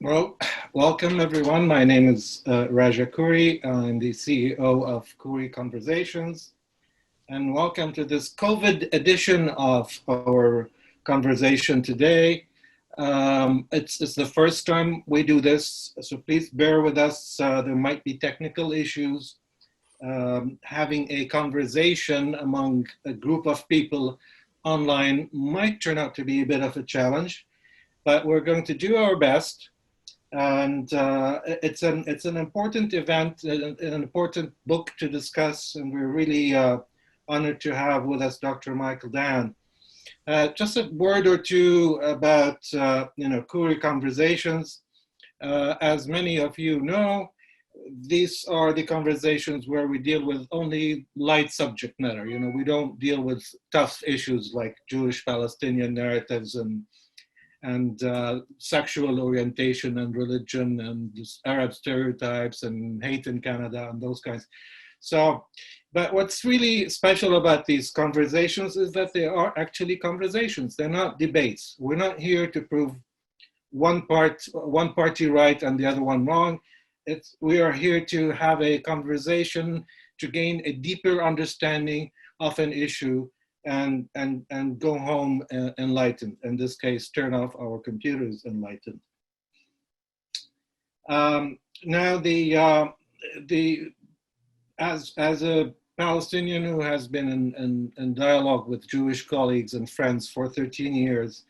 Well, welcome everyone. My name is Raja Kuri. I'm the CEO of Kuri Conversations. And welcome to this COVID edition of our conversation today. It's the first time we do this, so please bear with us. There might be technical issues. Having a conversation among a group of people online might turn out to be a bit of a challenge, but we're going to do our best. And it's an important event, an important book to discuss, and we're really honored to have with us Dr. Michael Dan. Just a word or two about Kuri Conversations. As many of you know, these are the conversations where we deal with only light subject matter. We don't deal with tough issues like Jewish-Palestinian narratives and sexual orientation and religion and Arab stereotypes and hate in Canada and those kinds. But what's really special about these conversations is that they are actually conversations. They're not debates. We're not here to prove one party right and the other one wrong. We are here to have a conversation to gain a deeper understanding of an issue and go home enlightened. In this case, turn off our computers enlightened. Now, as a Palestinian who has been in dialogue with Jewish colleagues and friends for 13 years,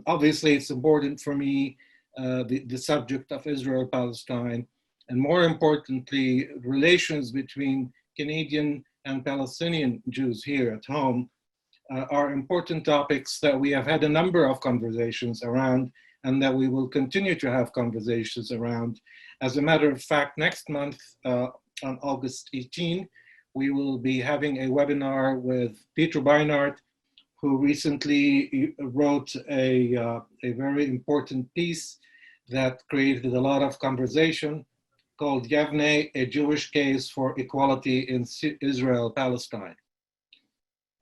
obviously it's important for me, the subject of Israel-Palestine, and more importantly, relations between Canadian and Palestinian Jews here at home are important topics that we have had a number of conversations around and that we will continue to have conversations around. As a matter of fact, next month on August 18, we will be having a webinar with Peter Beinart, who recently wrote a very important piece that created a lot of conversation, called Yavne, a Jewish Case for Equality in Israel-Palestine.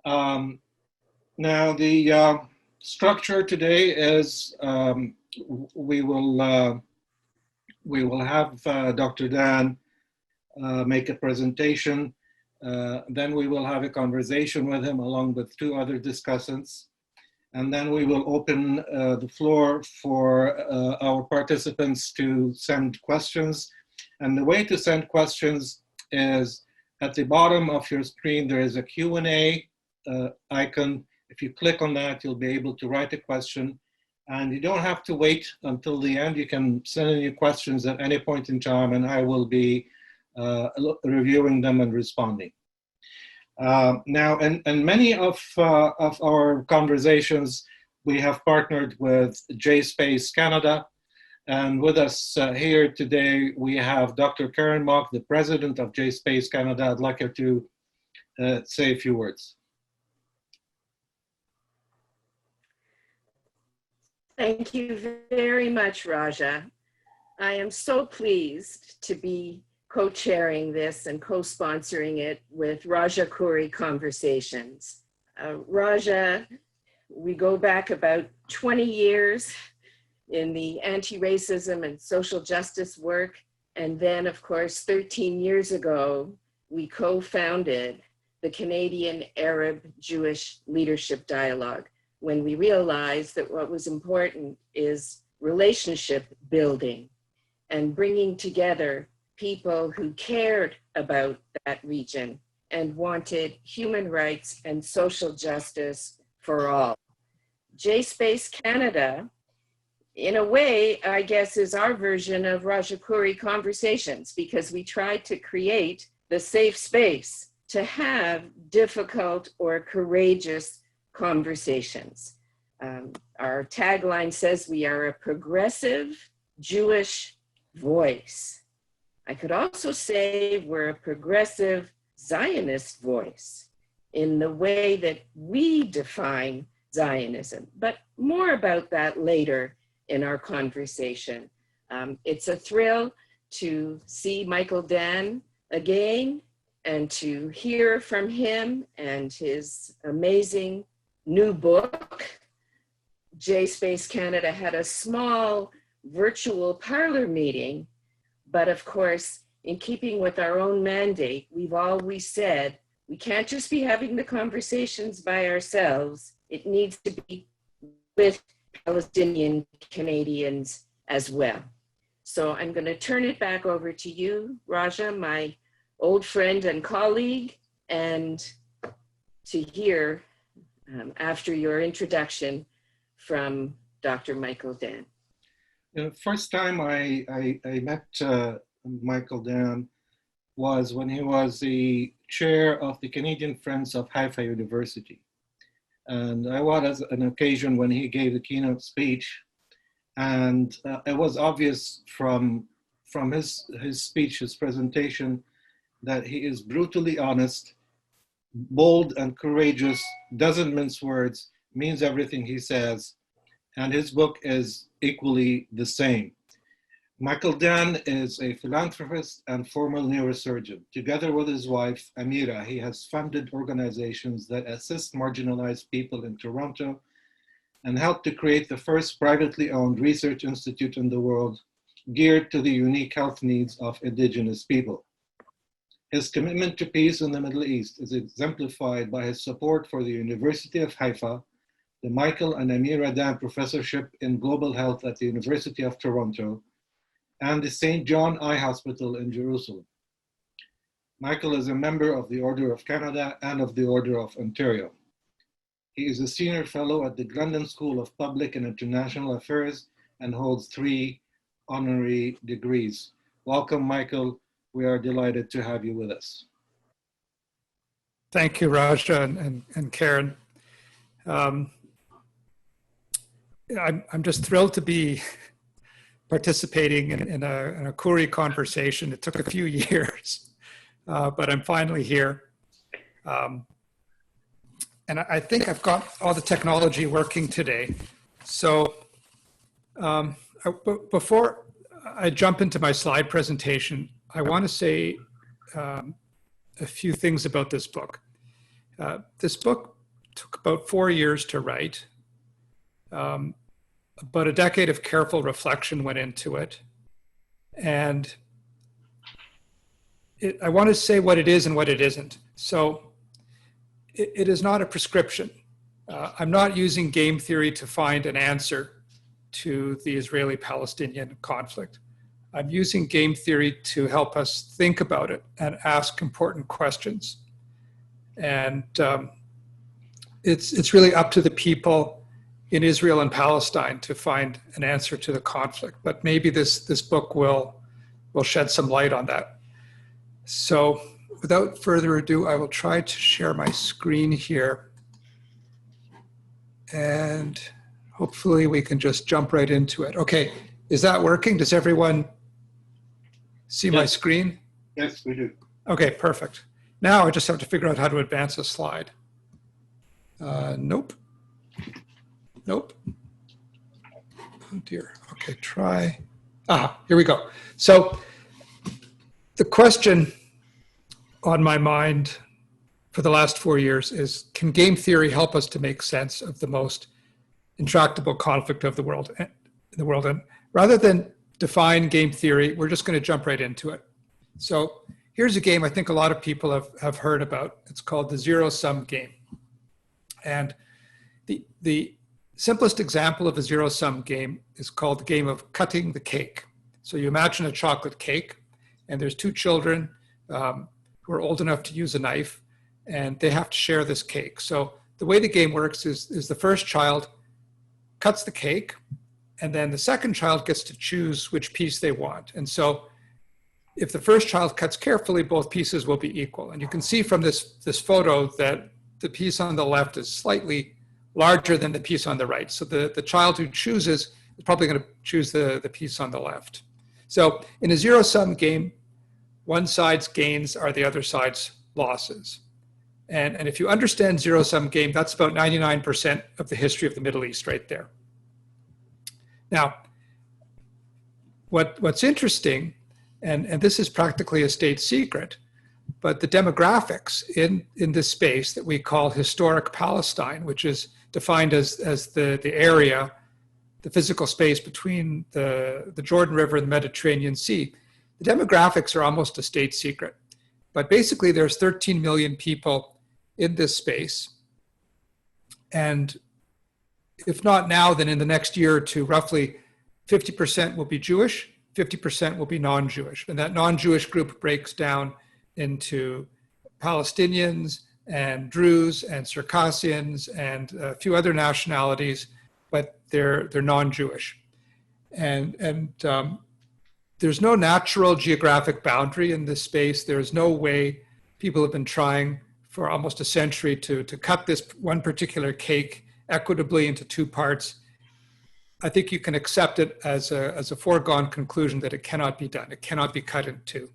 Now, the structure today is we will have Dr. Dan make a presentation. Then we will have a conversation with him along with two other discussants. And then we will open the floor for our participants to send questions. And the way to send questions is at the bottom of your screen, there is a Q&A icon. If you click on that, you'll be able to write a question. And you don't have to wait until the end. You can send in your questions at any point in time, and I will be reviewing them and responding. Now, in many of our conversations, we have partnered with JSpace Canada. And with us here today, we have Dr. Karen Mock, the president of JSpace Canada. I'd like her to say a few words. Thank you very much, Raja. I am so pleased to be co-chairing this and co-sponsoring it with Raja Kuri Conversations. Raja, we go back about 20 years in the anti-racism and social justice work. And then, of course, 13 years ago, we co-founded the Canadian Arab Jewish Leadership Dialogue, when we realized that what was important is relationship building and bringing together people who cared about that region and wanted human rights and social justice for all. JSpace Canada, in a way, I guess, is our version of Raja Kuri Conversations, because we tried to create the safe space to have difficult or courageous conversations. Our tagline says we are a progressive Jewish voice. I could also say we're a progressive Zionist voice in the way that we define Zionism, but more about that later in our conversation. It's a thrill to see Michael Dan again and to hear from him and his amazing new book. JSpace Canada had a small virtual parlor meeting, but of course, in keeping with our own mandate, we've always said, we can't just be having the conversations by ourselves. It needs to be with Palestinian Canadians as well. So I'm going to turn it back over to you, Raja, my old friend and colleague, and to hear, after your introduction, from Dr. Michael Dan. The first time I met Michael Dan was when he was the chair of the Canadian Friends of Haifa University. And I was at an occasion when he gave the keynote speech, and it was obvious from his speech, his presentation, that he is brutally honest, bold and courageous, doesn't mince words, means everything he says, and his book is equally the same. Michael Dan is a philanthropist and former neurosurgeon. Together with his wife, Amira, he has funded organizations that assist marginalized people in Toronto and helped to create the first privately owned research institute in the world geared to the unique health needs of Indigenous people. His commitment to peace in the Middle East is exemplified by his support for the University of Haifa, the Michael and Amira Dan Professorship in Global Health at the University of Toronto, and the St. John Eye Hospital in Jerusalem. Michael is a member of the Order of Canada and of the Order of Ontario. He is a senior fellow at the Glendon School of Public and International Affairs and holds 3 honorary degrees. Welcome, Michael. We are delighted to have you with us. Thank you, Raja and Karen. I'm just thrilled to be participating in a Koori conversation. It took a few years, but I'm finally here. And I think I've got all the technology working today. So before I jump into my slide presentation, I want to say a few things about this book. This book took about 4 years to write. About a decade of careful reflection went into it. And I want to say what it is and what it isn't. So it is not a prescription. I'm not using game theory to find an answer to the Israeli-Palestinian conflict. I'm using game theory to help us think about it and ask important questions. And it's really up to the people in Israel and Palestine to find an answer to the conflict. But maybe this book will shed some light on that. So without further ado, I will try to share my screen here. And hopefully we can just jump right into it. Okay, is that working? Does everyone see my screen? Yes, we do. Okay, perfect. Now I just have to figure out how to advance a slide. Nope. Nope. Oh dear. Okay, try. Here we go. So the question on my mind for the last 4 years is, can game theory help us to make sense of the most intractable conflict of the world? And rather than define game theory, we're just going to jump right into it. So here's a game I think a lot of people have heard about. It's called the zero-sum game. And the simplest example of a zero-sum game is called the game of cutting the cake. So you imagine a chocolate cake, and there's 2 children who are old enough to use a knife, and they have to share this cake. So the way the game works is the first child cuts the cake, and then the second child gets to choose which piece they want. And so if the first child cuts carefully, both pieces will be equal. And you can see from this photo that the piece on the left is slightly larger than the piece on the right. So the child who chooses is probably going to choose the piece on the left. So in a zero-sum game, one side's gains are the other side's losses. And if you understand zero-sum game, that's about 99% of the history of the Middle East right there. Now, what's interesting, and this is practically a state secret, but the demographics in this space that we call historic Palestine, which is defined as the area, the physical space between the Jordan River and the Mediterranean Sea. The demographics are almost a state secret. But basically, there's 13 million people in this space. And if not now, then in the next year or two, roughly 50% will be Jewish, 50% will be non-Jewish. And that non-Jewish group breaks down into Palestinians and Druze and Circassians and a few other nationalities, but they're non-Jewish. And there's no natural geographic boundary in this space. There's no way. People have been trying for almost a century to cut this one particular cake equitably into two parts. I think you can accept it as a foregone conclusion that it cannot be done. It cannot be cut in two.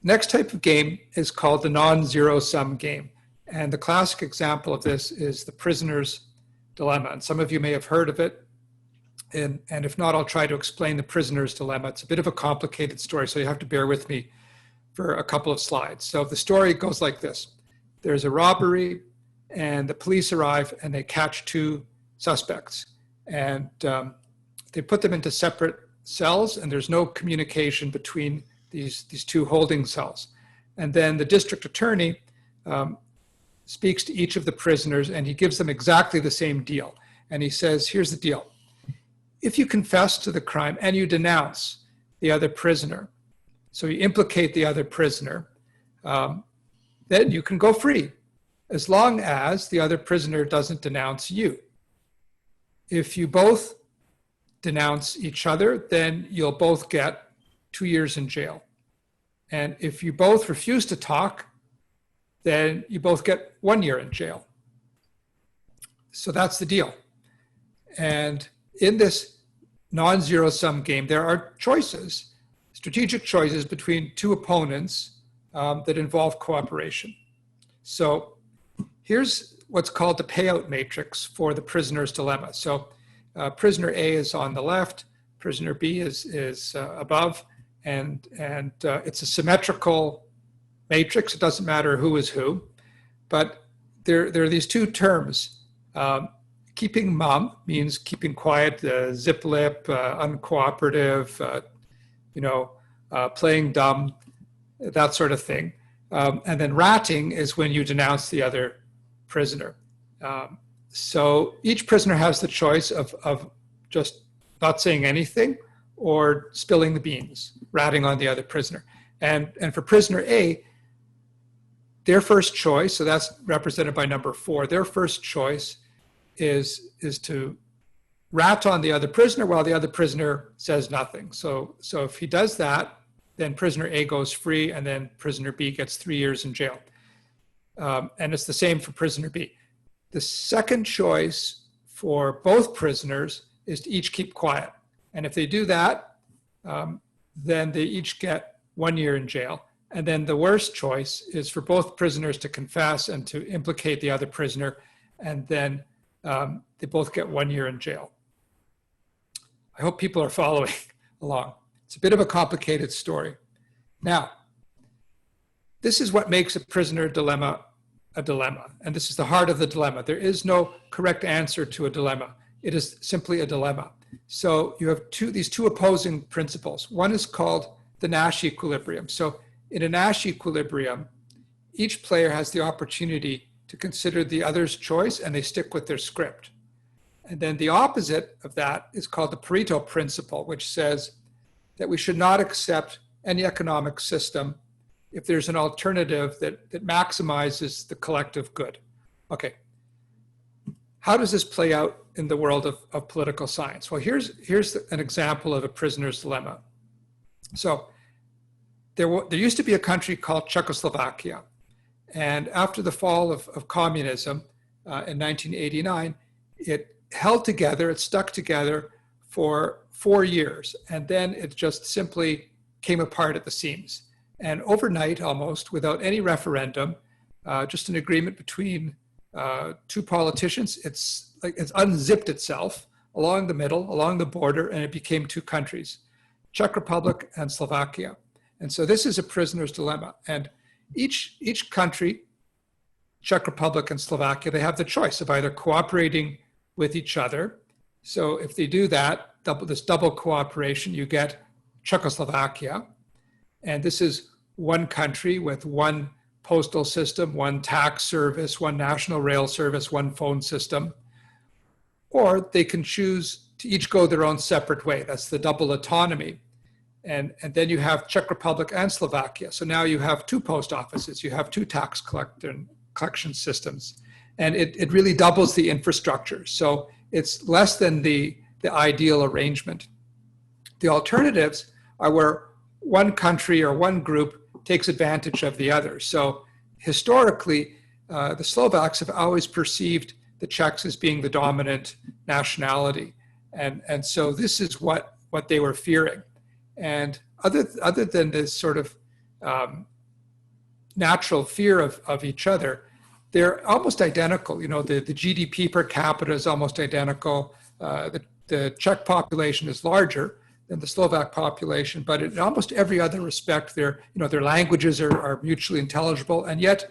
Next type of game is called the non-zero sum game. And the classic example of this is the prisoner's dilemma. And some of you may have heard of it. And if not, I'll try to explain the prisoner's dilemma. It's a bit of a complicated story, so you have to bear with me for a couple of slides. So the story goes like this. There's a robbery, and the police arrive, and they catch two suspects. And they put them into separate cells, and there's no communication between these two holding cells. And then the district attorney speaks to each of the prisoners, and he gives them exactly the same deal. And he says, here's the deal. If you confess to the crime and you denounce the other prisoner, so you implicate the other prisoner, then you can go free, as long as the other prisoner doesn't denounce you. If you both denounce each other, then you'll both get 2 years in jail. And if you both refuse to talk, then you both get 1 year in jail. So that's the deal. And in this non-zero sum game, there are choices, strategic choices between two opponents that involve cooperation. So here's what's called the payout matrix for the prisoner's dilemma. So prisoner A is on the left, prisoner B is above, and it's a symmetrical matrix. It doesn't matter who is who, but there are these two terms. Keeping mum means keeping quiet, zip lip, uncooperative, playing dumb, that sort of thing. And then ratting is when you denounce the other prisoner. So each prisoner has the choice of just not saying anything or spilling the beans, ratting on the other prisoner. And for prisoner A, their first choice, so that's represented by number 4, their first choice is to rat on the other prisoner while the other prisoner says nothing. So if he does that, then prisoner A goes free, and then prisoner B gets 3 years in jail. And it's the same for prisoner B. The second choice for both prisoners is to each keep quiet. And if they do that, then they each get 1 year in jail. And then the worst choice is for both prisoners to confess and to implicate the other prisoner, and then they both get 1 year in jail. I hope people are following along. It's a bit of a complicated story. Now, this is what makes a prisoner dilemma a dilemma. And this is the heart of the dilemma. There is no correct answer to a dilemma. It is simply a dilemma. So you have these two opposing principles. One is called the Nash equilibrium. So in a Nash equilibrium, each player has the opportunity to consider the other's choice, and they stick with their script. And then the opposite of that is called the Pareto principle, which says that we should not accept any economic system if there's an alternative that maximizes the collective good. Okay, how does this play out in the world of political science? Well, here's an example of a prisoner's dilemma. So there used to be a country called Czechoslovakia. And after the fall of communism in 1989, it held together, it stuck together for 4 years. And then it just simply came apart at the seams. And overnight, almost without any referendum, just an agreement between two politicians, it's unzipped itself along the middle, along the border, and it became two countries, Czech Republic and Slovakia. And so this is a prisoner's dilemma. And each country, Czech Republic and Slovakia, they have the choice of either cooperating with each other So if they do that, this double cooperation, you get Czechoslovakia. And this is one country with one postal system, one tax service, one national rail service, one phone system. Or they can choose to each go their own separate way. That's the double autonomy. And then you have Czech Republic and Slovakia. So now you have two post offices, you have two tax collection systems. And it really doubles the infrastructure. So it's less than the ideal arrangement. The alternatives are where one country or one group takes advantage of the other. So historically, the Slovaks have always perceived the Czechs as being the dominant nationality. And so this is what they were fearing. And other than this sort of natural fear of each other, they're almost identical. You know, the GDP per capita is almost identical. The Czech population is larger than the Slovak population, but in almost every other respect, their languages are mutually intelligible, and yet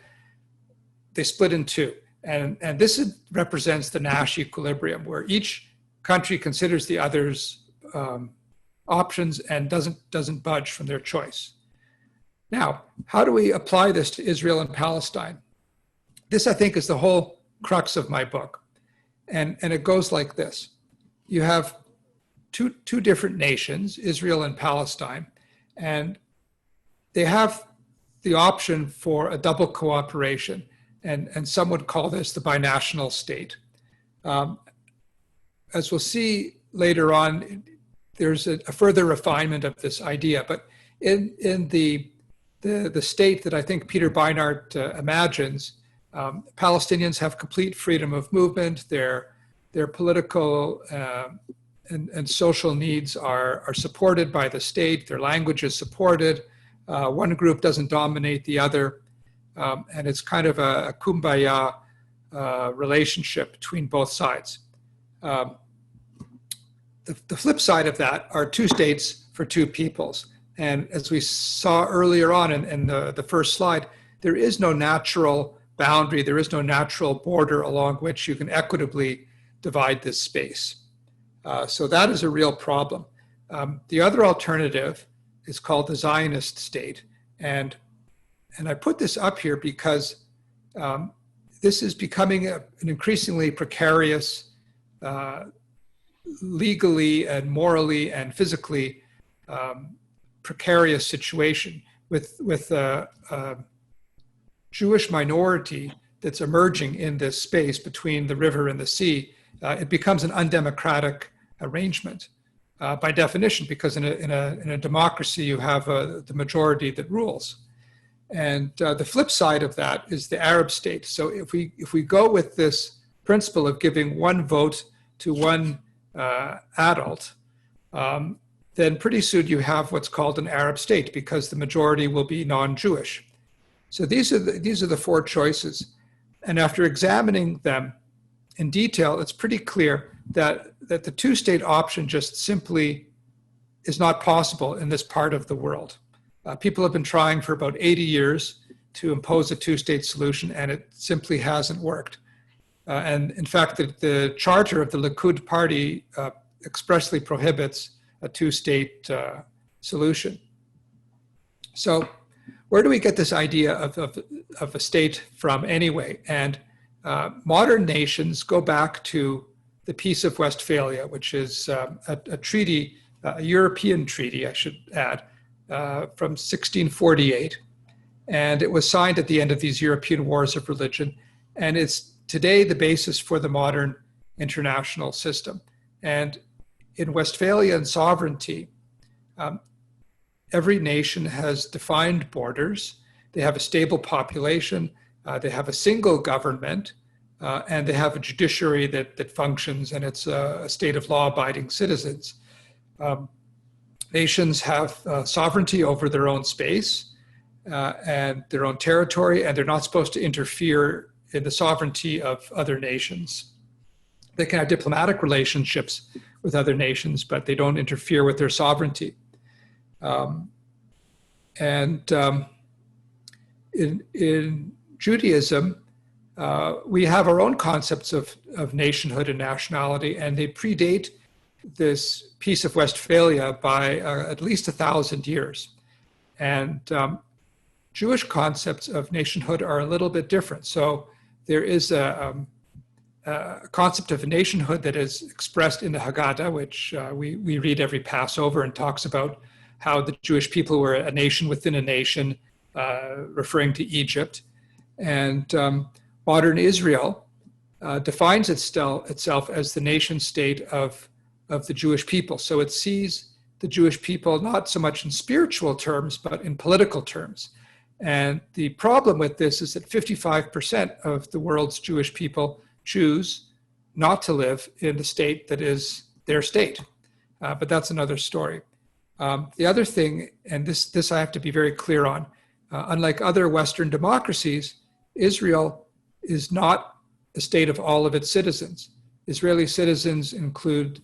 they split in two. And this represents the Nash equilibrium, where each country considers the other's options and doesn't budge from their choice. Now, how do we apply this to Israel and Palestine? This, I think, is the whole crux of my book. And it goes like this. You have two different nations, Israel and Palestine, and they have the option for a double cooperation. And some would call this the binational state. As we'll see later on, there's a further refinement of this idea. But in the state that I think Peter Beinart imagines, Palestinians have complete freedom of movement. Their political and social needs are supported by the state. Their language is supported. One group doesn't dominate the other. And it's kind of a kumbaya relationship between both sides. The flip side of that are two states for two peoples. And as we saw earlier on in the first slide, there is no natural boundary, there is no natural border along which you can equitably divide this space. So that is a real problem. The other alternative is called the Zionist state. And I put this up here because this is becoming an increasingly precarious, legally and morally and physically precarious situation with a Jewish minority that's emerging in this space between the river and the sea. It becomes an undemocratic arrangement by definition, because in a democracy you have the majority that rules. And the flip side of that is the Arab state. So if we go with this principle of giving one vote to one adult, then pretty soon you have what's called an Arab state, because the majority will be non-Jewish. So these are the four choices. And after examining them in detail, it's pretty clear that the two-state option just simply is not possible in this part of the world. People have been trying for about 80 years to impose a two-state solution, and it simply hasn't worked. And in fact, the charter of the Likud party expressly prohibits a two-state solution. So where do we get this idea of a state from anyway? And modern nations go back to the Peace of Westphalia, which is a treaty, a European treaty, I should add, from 1648. And it was signed at the end of these European wars of religion. And it's today the basis for the modern international system. And in Westphalian sovereignty, every nation has defined borders. They have a stable population. They have a single government, and they have a judiciary that functions, and it's a state of law-abiding citizens. Nations have sovereignty over their own space and their own territory, and they're not supposed to interfere in the sovereignty of other nations. They can have diplomatic relationships with other nations, but they don't interfere with their sovereignty. In Judaism, we have our own concepts of nationhood and nationality, and they predate this Peace of Westphalia by at least 1,000 years. And Jewish concepts of nationhood are a little bit different. So there is a concept of nationhood that is expressed in the Haggadah, which we read every Passover, and talks about how the Jewish people were a nation within a nation, referring to Egypt. And modern Israel defines itself as the nation state of the Jewish people. So it sees the Jewish people not so much in spiritual terms, but in political terms. And the problem with this is that 55% of the world's Jewish people choose not to live in the state that is their state. But that's another story. The other thing, and this I have to be very clear on, unlike other Western democracies, Israel is not a state of all of its citizens. Israeli citizens include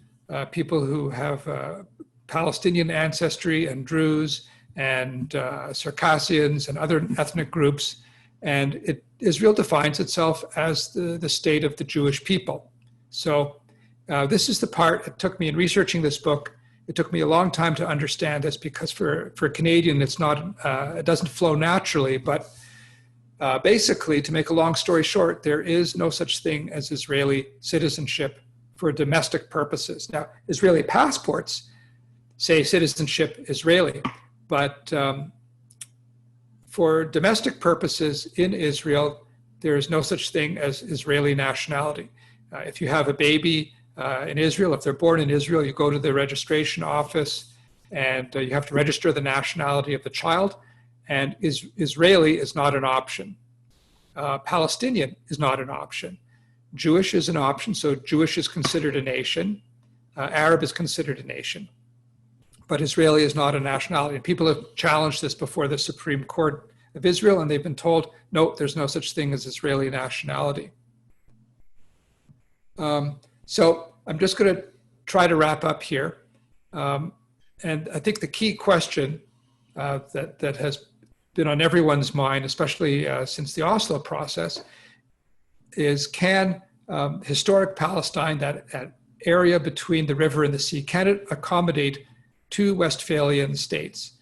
people who have Palestinian ancestry and Druze and Circassians and other ethnic groups. And Israel defines itself as the state of the Jewish people. So this is the part, it took me in researching this book, it took me a long time to understand this, because for a Canadian, it's not, it doesn't flow naturally, but basically, to make a long story short, there is no such thing as Israeli citizenship for domestic purposes. Now, Israeli passports say citizenship Israeli, but for domestic purposes in Israel, there is no such thing as Israeli nationality. If you have a baby in Israel, if they're born in Israel, you go to the registration office and you have to register the nationality of the child, and Israeli is not an option. Palestinian is not an option. Jewish is an option, so Jewish is considered a nation. Arab is considered a nation. But Israeli is not a nationality. And people have challenged this before the Supreme Court of Israel, and they've been told, no, there's no such thing as Israeli nationality. So I'm just going to try to wrap up here. And I think the key question that has been on everyone's mind, especially since the Oslo process, is can historic Palestine, that area between the river and the sea, can it accommodate two Westphalian states?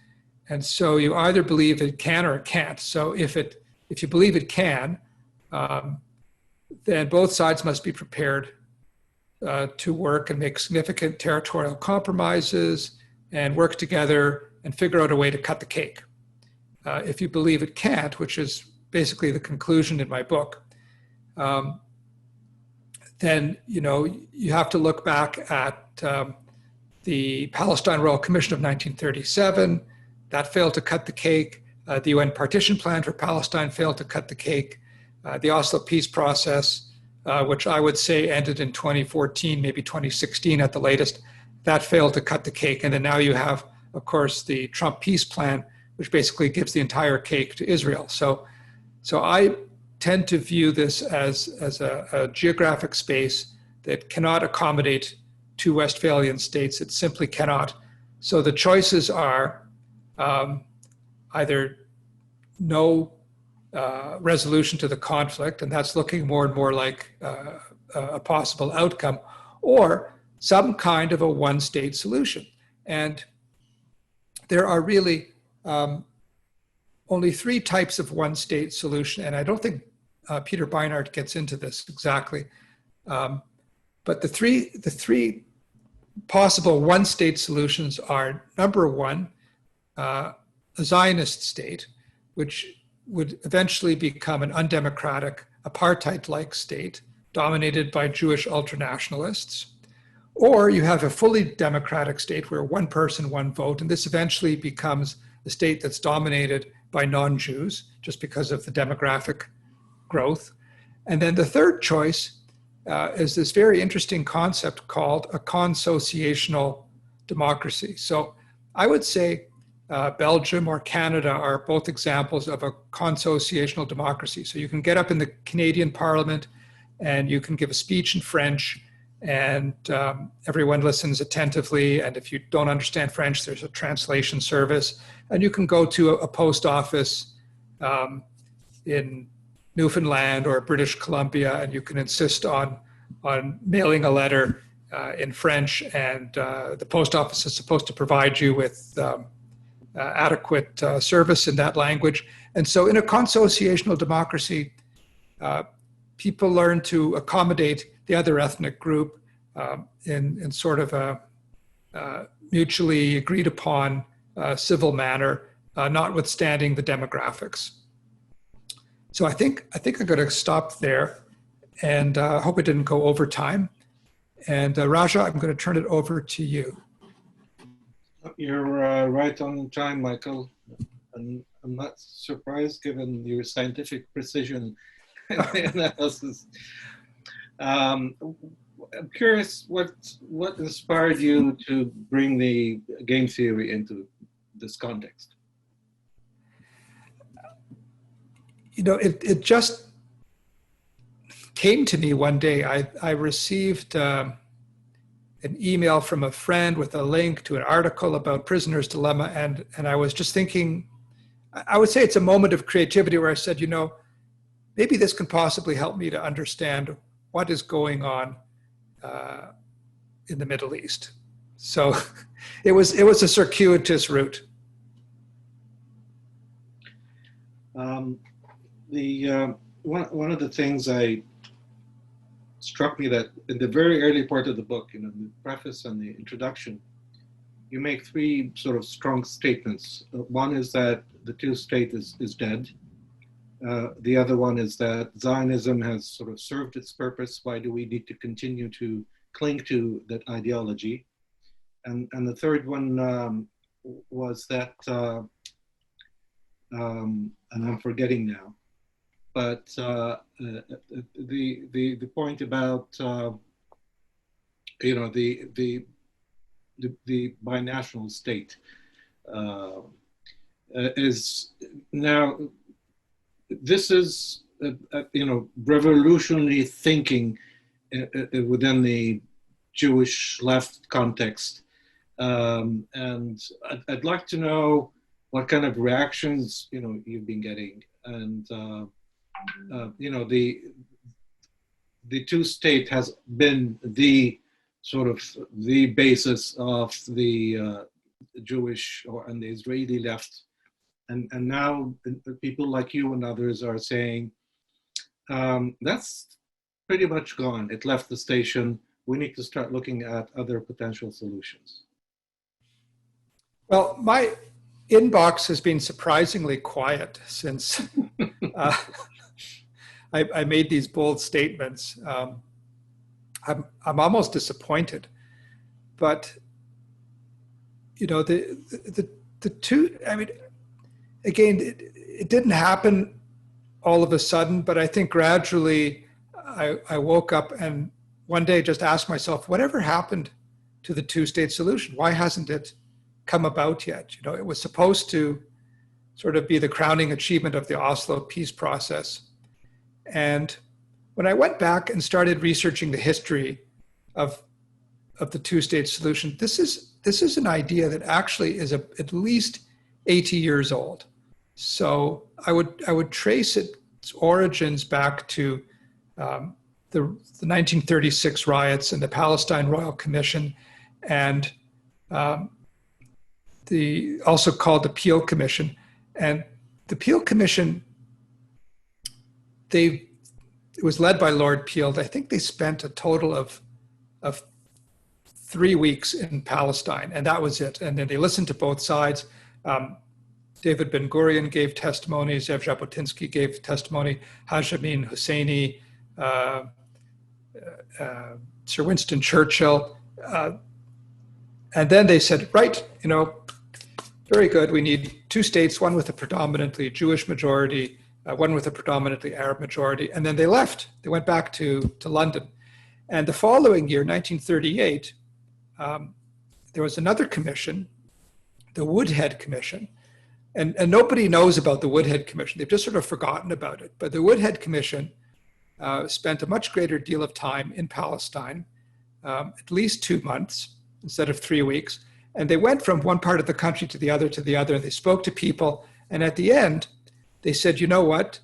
And so you either believe it can or it can't. So if you believe it can, then both sides must be prepared to work and make significant territorial compromises and work together and figure out a way to cut the cake. If you believe it can't, which is basically the conclusion in my book, then you have to look back at the Palestine Royal Commission of 1937. That failed to cut the cake. The UN Partition Plan for Palestine failed to cut the cake. The Oslo peace process, which I would say ended in 2014, maybe 2016 at the latest, that failed to cut the cake. And then now you have, of course, the Trump peace plan, which basically gives the entire cake to Israel. So I tend to view this as a geographic space that cannot accommodate two Westphalian states. It simply cannot. So the choices are either no resolution to the conflict, and that's looking more and more like a possible outcome, or some kind of a one-state solution. And there are really only three types of one-state solution, and I don't think Peter Beinart gets into this exactly. But the three possible one-state solutions are, number one, a Zionist state, which would eventually become an undemocratic, apartheid-like state dominated by Jewish ultranationalists. Or you have a fully democratic state where one person, one vote, and this eventually becomes a state that's dominated by non-Jews just because of the demographic growth. And then the third choice is this very interesting concept called a consociational democracy. So I would say Belgium or Canada are both examples of a consociational democracy. So you can get up in the Canadian Parliament and you can give a speech in French, and everyone listens attentively. And if you don't understand French, there's a translation service. And you can go to a post office in Newfoundland or British Columbia, and you can insist on mailing a letter in French, and the post office is supposed to provide you with adequate service in that language. And so in a consociational democracy, people learn to accommodate the other ethnic group in sort of a mutually agreed upon civil manner, notwithstanding the demographics. So I think I'm going to stop there, and I hope it didn't go over time. And Raja, I'm going to turn it over to you. You're right on time, Michael. And I'm not surprised given your scientific precision analysis. I'm curious what inspired you to bring the game theory into this context? You know, it just came to me one day. I received an email from a friend with a link to an article about prisoner's dilemma, and I was just thinking, I would say it's a moment of creativity where I said, you know, maybe this can possibly help me to understand what is going on in the Middle East. So it was a circuitous route. One of the things struck me that in the very early part of the book, you know, the preface and the introduction, you make three sort of strong statements. One is that the two-state is dead. The other one is that Zionism has sort of served its purpose. Why do we need to continue to cling to that ideology? And the third one was that, and I'm forgetting now, but the point about you know, the binational state is now, this is you know, revolutionary thinking within the Jewish left context, and I'd like to know what kind of reactions, you know, you've been getting, and you know, the two-state has been the sort of the basis of the Jewish and the Israeli left, and now people like you and others are saying that's pretty much gone. It left the station. We need to start looking at other potential solutions. Well, my inbox has been surprisingly quiet since I made these bold statements. I'm almost disappointed, but you know, the two. I mean, again, it didn't happen all of a sudden, but I think gradually I woke up and one day just asked myself, whatever happened to the two-state solution? Why hasn't it come about yet? You know, it was supposed to sort of be the crowning achievement of the Oslo peace process. And when I went back and started researching the history of the two-state solution, this is an idea that actually is at least 80 years old. So I would trace its origins back to the 1936 riots and the Palestine Royal Commission, and also called the Peel Commission. And the Peel Commission, it was led by Lord Peel. I think they spent a total of 3 weeks in Palestine, and that was it. And then they listened to both sides. David Ben-Gurion gave testimony, Zev Jabotinsky gave testimony, Haj Amin Husseini, Sir Winston Churchill. And then they said, right, you know, very good. We need two states, one with a predominantly Jewish majority, one with a predominantly Arab majority. And then they left. They went back to London. And the following year, 1938, there was another commission, the Woodhead Commission. And nobody knows about the Woodhead Commission. They've just sort of forgotten about it. But the Woodhead Commission spent a much greater deal of time in Palestine, at least 2 months instead of 3 weeks. And they went from one part of the country to the other, and they spoke to people. And at the end, they said, you know what?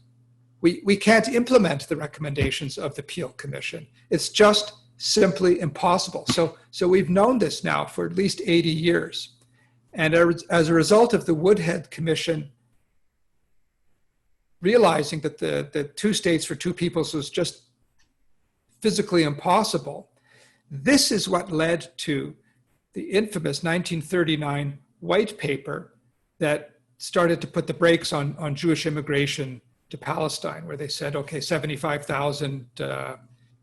we can't implement the recommendations of the Peel Commission. It's just simply impossible. So we've known this now for at least 80 years. And as a result of the Woodhead Commission realizing that the 2 states for 2 peoples was just physically impossible, this is what led to the infamous 1939 white paper that started to put the brakes on Jewish immigration to Palestine, where they said, okay, 75,000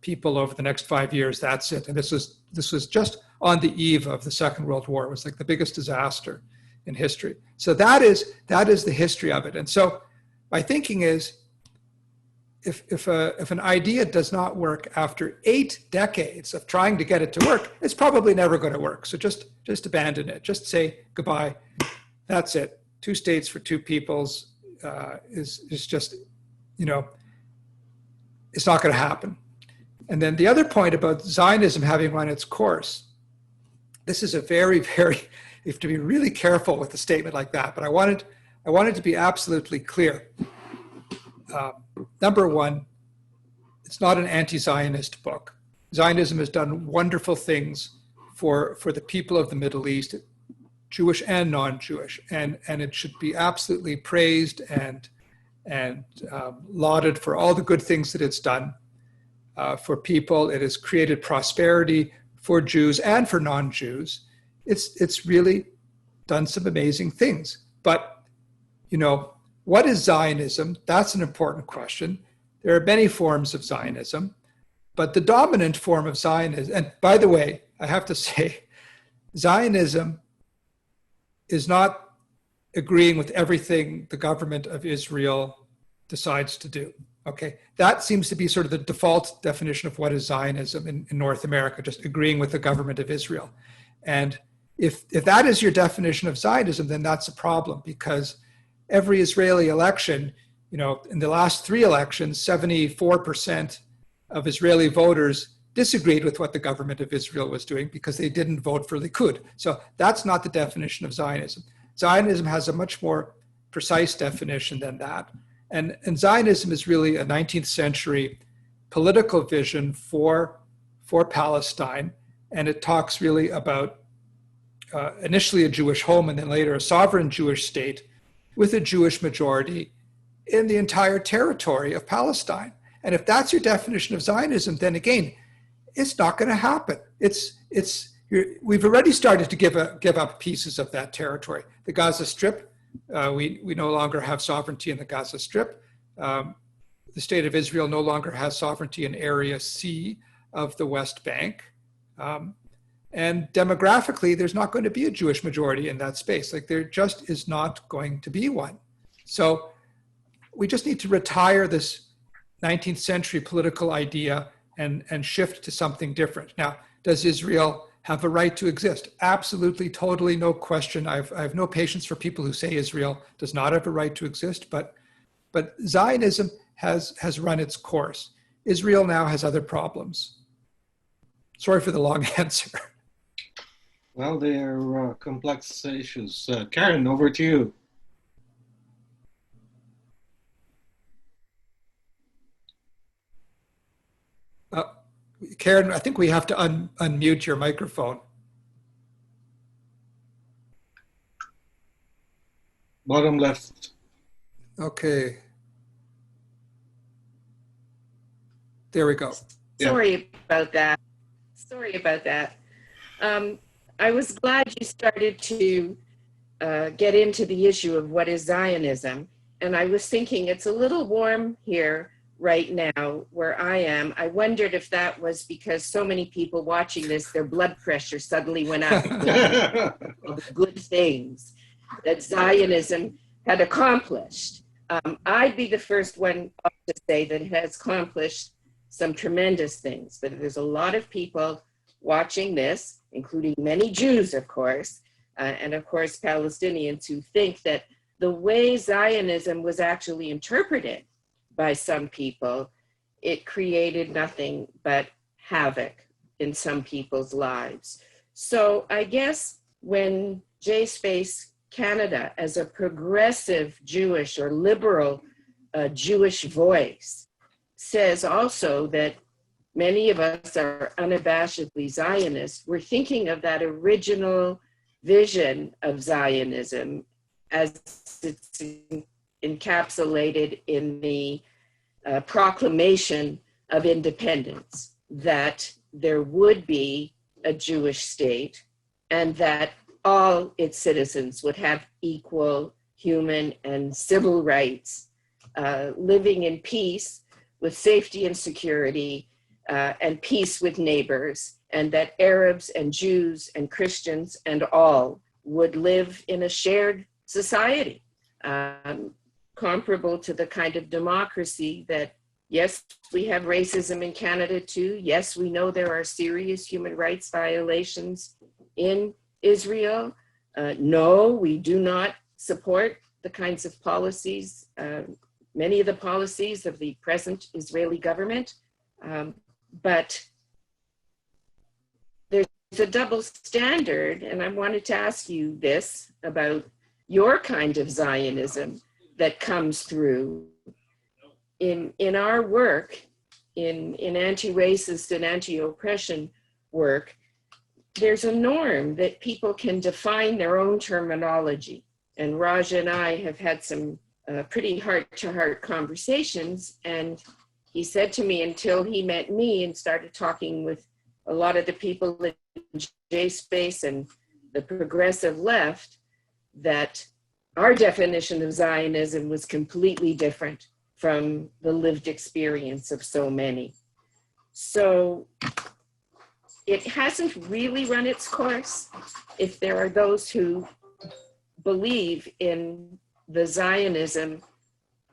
people over the next 5 years, that's it. And this was just on the eve of the Second World War. It was like the biggest disaster in history. So that is the history of it. And so my thinking is, if an idea does not work after 8 decades of trying to get it to work, it's probably never going to work. So just abandon it. Just say goodbye. That's it. 2 states for 2 peoples is just, it's not going to happen. And then the other point about Zionism having run its course, this is a very, very, you have to be really careful with a statement like that, but I wanted to be absolutely clear. Number one, it's not an anti-Zionist book. Zionism has done wonderful things for the people of the Middle East, Jewish and non-Jewish, and it should be absolutely praised and lauded for all the good things that it's done for people. It has created prosperity for Jews and for non-Jews. It's really done some amazing things. But, what is Zionism? That's an important question. There are many forms of Zionism, but the dominant form of Zionism, and by the way, I have to say, Zionism is not agreeing with everything the government of Israel decides to do. Okay, that seems to be sort of the default definition of what is Zionism in North America, just agreeing with the government of Israel. And if that is your definition of Zionism, then that's a problem, because every Israeli election, in the last 3 elections, 74% of Israeli voters disagreed with what the government of Israel was doing because they didn't vote for Likud. So that's not the definition of Zionism. Zionism has a much more precise definition than that. And Zionism is really a 19th century political vision for Palestine. And it talks really about initially a Jewish home and then later a sovereign Jewish state with a Jewish majority in the entire territory of Palestine. And if that's your definition of Zionism, then again, it's not going to happen. We've already started to give up pieces of that territory. The Gaza Strip, we no longer have sovereignty in the Gaza Strip. The state of Israel no longer has sovereignty in Area C of the West Bank. And demographically, there's not going to be a Jewish majority in that space. Like, there just is not going to be one. So we just need to retire this 19th century political idea and shift to something different. Now, does Israel have a right to exist? Absolutely, totally, no question. I have no patience for people who say Israel does not have a right to exist, but Zionism has run its course. Israel now has other problems. Sorry for the long answer. Well, they're complex issues. Karen, over to you. Karen, I think we have to unmute your microphone. Bottom left. Okay. There we go. Sorry about that. I was glad you started to get into the issue of what is Zionism. And I was thinking it's a little warm here right now where I am. I wondered if that was because so many people watching this, their blood pressure suddenly went up. All the good things that Zionism had accomplished. I'd be the first one to say that it has accomplished some tremendous things, but there's a lot of people watching this, including many Jews, of course, and of course Palestinians, who think that the way Zionism was actually interpreted by some people, it created nothing but havoc in some people's lives. So I guess when JSpace Canada, as a progressive Jewish or liberal a Jewish voice, says also that many of us are unabashedly Zionists. We're thinking of that original vision of Zionism as it's encapsulated in the Proclamation of Independence, that there would be a Jewish state and that all its citizens would have equal human and civil rights, living in peace with safety and security, and peace with neighbors, and that Arabs and Jews and Christians and all would live in a shared society, comparable to the kind of democracy that, yes, we have racism in Canada too. Yes, we know there are serious human rights violations in Israel. No, we do not support the kinds of policies, many of the policies of the present Israeli government. But there's a double standard, and I wanted to ask you this about your kind of Zionism that comes through in our work, in anti-racist and anti-oppression work. There's a norm that people can define their own terminology. And Raja and I have had some pretty heart-to-heart conversations, and he said to me, until he met me and started talking with a lot of the people in J-Space and the progressive left, that our definition of Zionism was completely different from the lived experience of so many. So it hasn't really run its course. If there are those who believe in the Zionism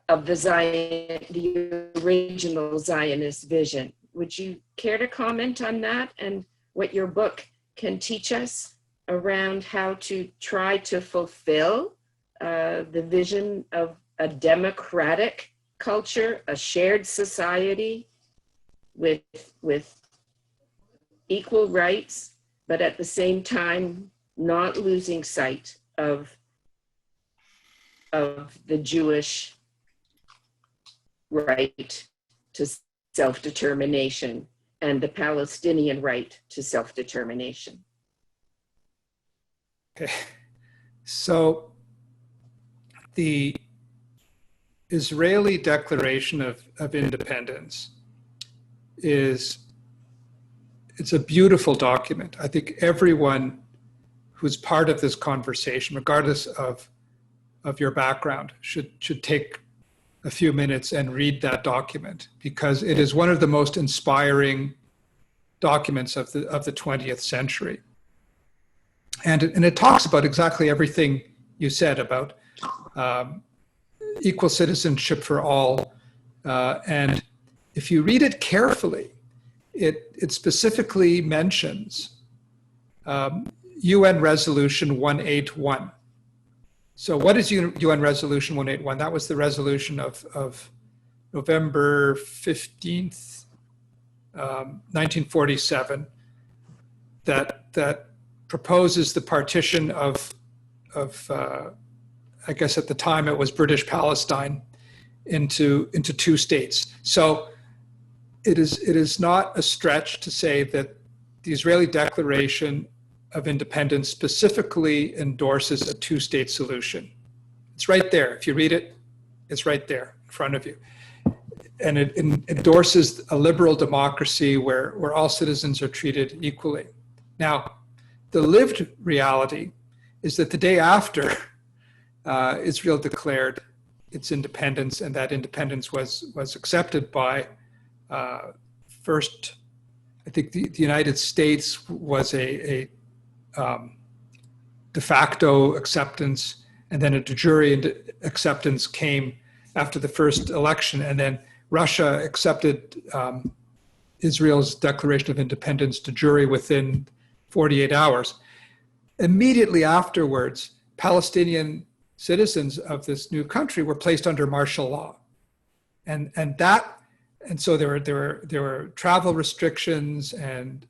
of the original Zionist vision. Would you care to comment on that and what your book can teach us around how to try to fulfill the vision of a democratic culture, a shared society with equal rights, but at the same time not losing sight of the Jewish right to self-determination and the Palestinian right to self-determination? Okay, so the Israeli Declaration of Independence it's a beautiful document. I think everyone who's part of this conversation, regardless of your background, should take a few minutes and read that document, because it is one of the most inspiring documents of the 20th century. And it talks about exactly everything you said about equal citizenship for all. And if you read it carefully, it specifically mentions UN Resolution 181. So what is UN Resolution 181? That was the resolution of November 15th, 1947, that proposes the partition of I guess at the time it was British Palestine into two states. So it is not a stretch to say that the Israeli Declaration of Independence specifically endorses a two-state solution. It's right there. If you read it, it's right there in front of you. And it endorses a liberal democracy where all citizens are treated equally. Now, the lived reality is that the day after Israel declared its independence, and that independence was accepted by first, I think the United States was a de facto acceptance, and then a de jure acceptance came after the first election, and then Russia accepted Israel's Declaration of Independence de jure within 48 hours. Immediately afterwards, Palestinian citizens of this new country were placed under martial law, and so there were travel restrictions and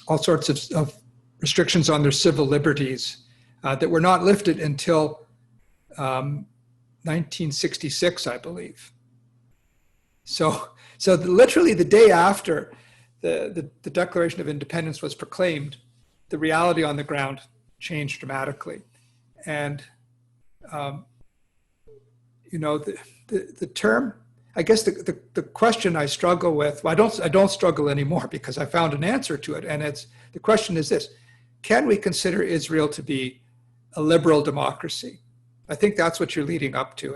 all sorts of restrictions on their civil liberties that were not lifted until 1966, I believe. So literally the day after the Declaration of Independence was proclaimed, the reality on the ground changed dramatically. And, the term, I guess the question I struggle with, well, I don't struggle anymore because I found an answer to it. And the question is this: can we consider Israel to be a liberal democracy? I think that's what you're leading up to.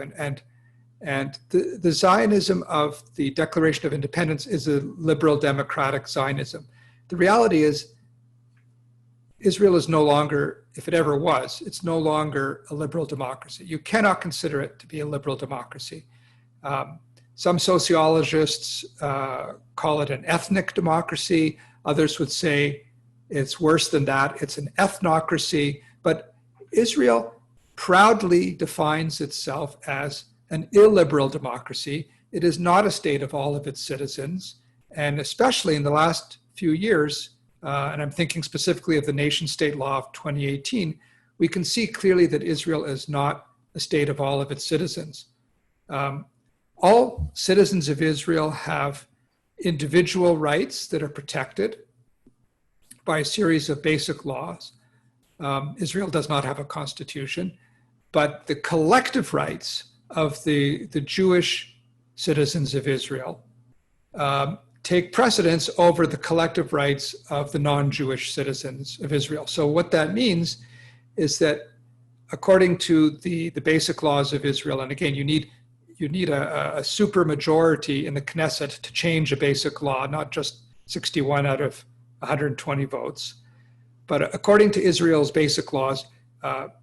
And the Zionism of the Declaration of Independence is a liberal democratic Zionism. The reality is Israel is no longer, if it ever was, it's no longer a liberal democracy. You cannot consider it to be a liberal democracy. Some sociologists call it an ethnic democracy. Others would say it's worse than that. It's an ethnocracy. But Israel proudly defines itself as an illiberal democracy. It is not a state of all of its citizens. And especially in the last few years, and I'm thinking specifically of the nation state law of 2018, we can see clearly that Israel is not a state of all of its citizens. All citizens of Israel have individual rights that are protected by a series of basic laws. Israel does not have a constitution, but the collective rights of the Jewish citizens of Israel take precedence over the collective rights of the non-Jewish citizens of Israel. So what that means is that according to the basic laws of Israel, and again, you need a super majority in the Knesset to change a basic law, not just 61 out of 120 votes. But according to Israel's basic laws,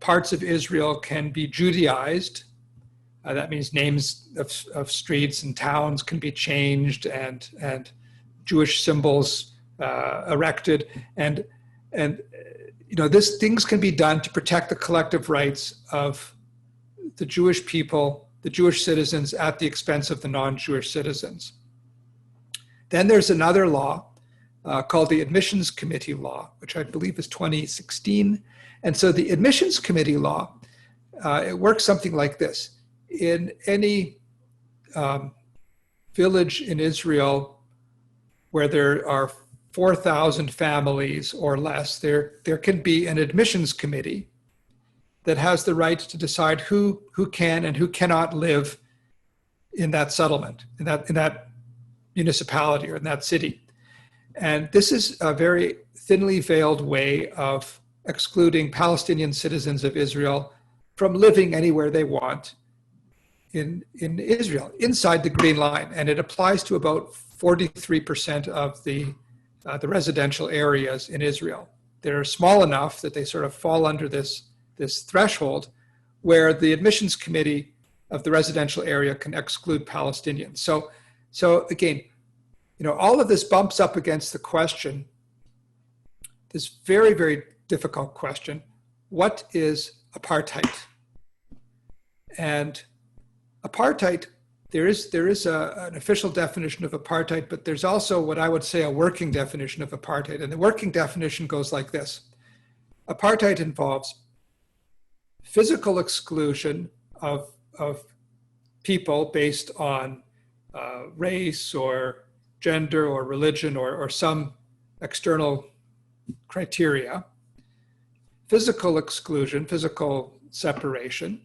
parts of Israel can be Judaized. That means names of streets and towns can be changed and Jewish symbols erected. And things can be done to protect the collective rights of the Jewish people, the Jewish citizens, at the expense of the non-Jewish citizens. Then there's another law called the Admissions Committee Law, which I believe is 2016. And so the Admissions Committee Law, it works something like this. In any village in Israel where there are 4,000 families or less, there can be an admissions committee that has the right to decide who can and who cannot live in that settlement, in that municipality or in that city. And this is a very thinly veiled way of excluding Palestinian citizens of Israel from living anywhere they want in Israel, inside the Green Line. And it applies to about 43% of the residential areas in Israel. They're small enough that they sort of fall under this threshold where the admissions committee of the residential area can exclude Palestinians. So again, all of this bumps up against the question, this very, very difficult question: what is apartheid? And apartheid, there is an official definition of apartheid, but there's also what I would say a working definition of apartheid. And the working definition goes like this: apartheid involves physical exclusion of people based on race or gender or religion or some external criteria, physical exclusion, physical separation,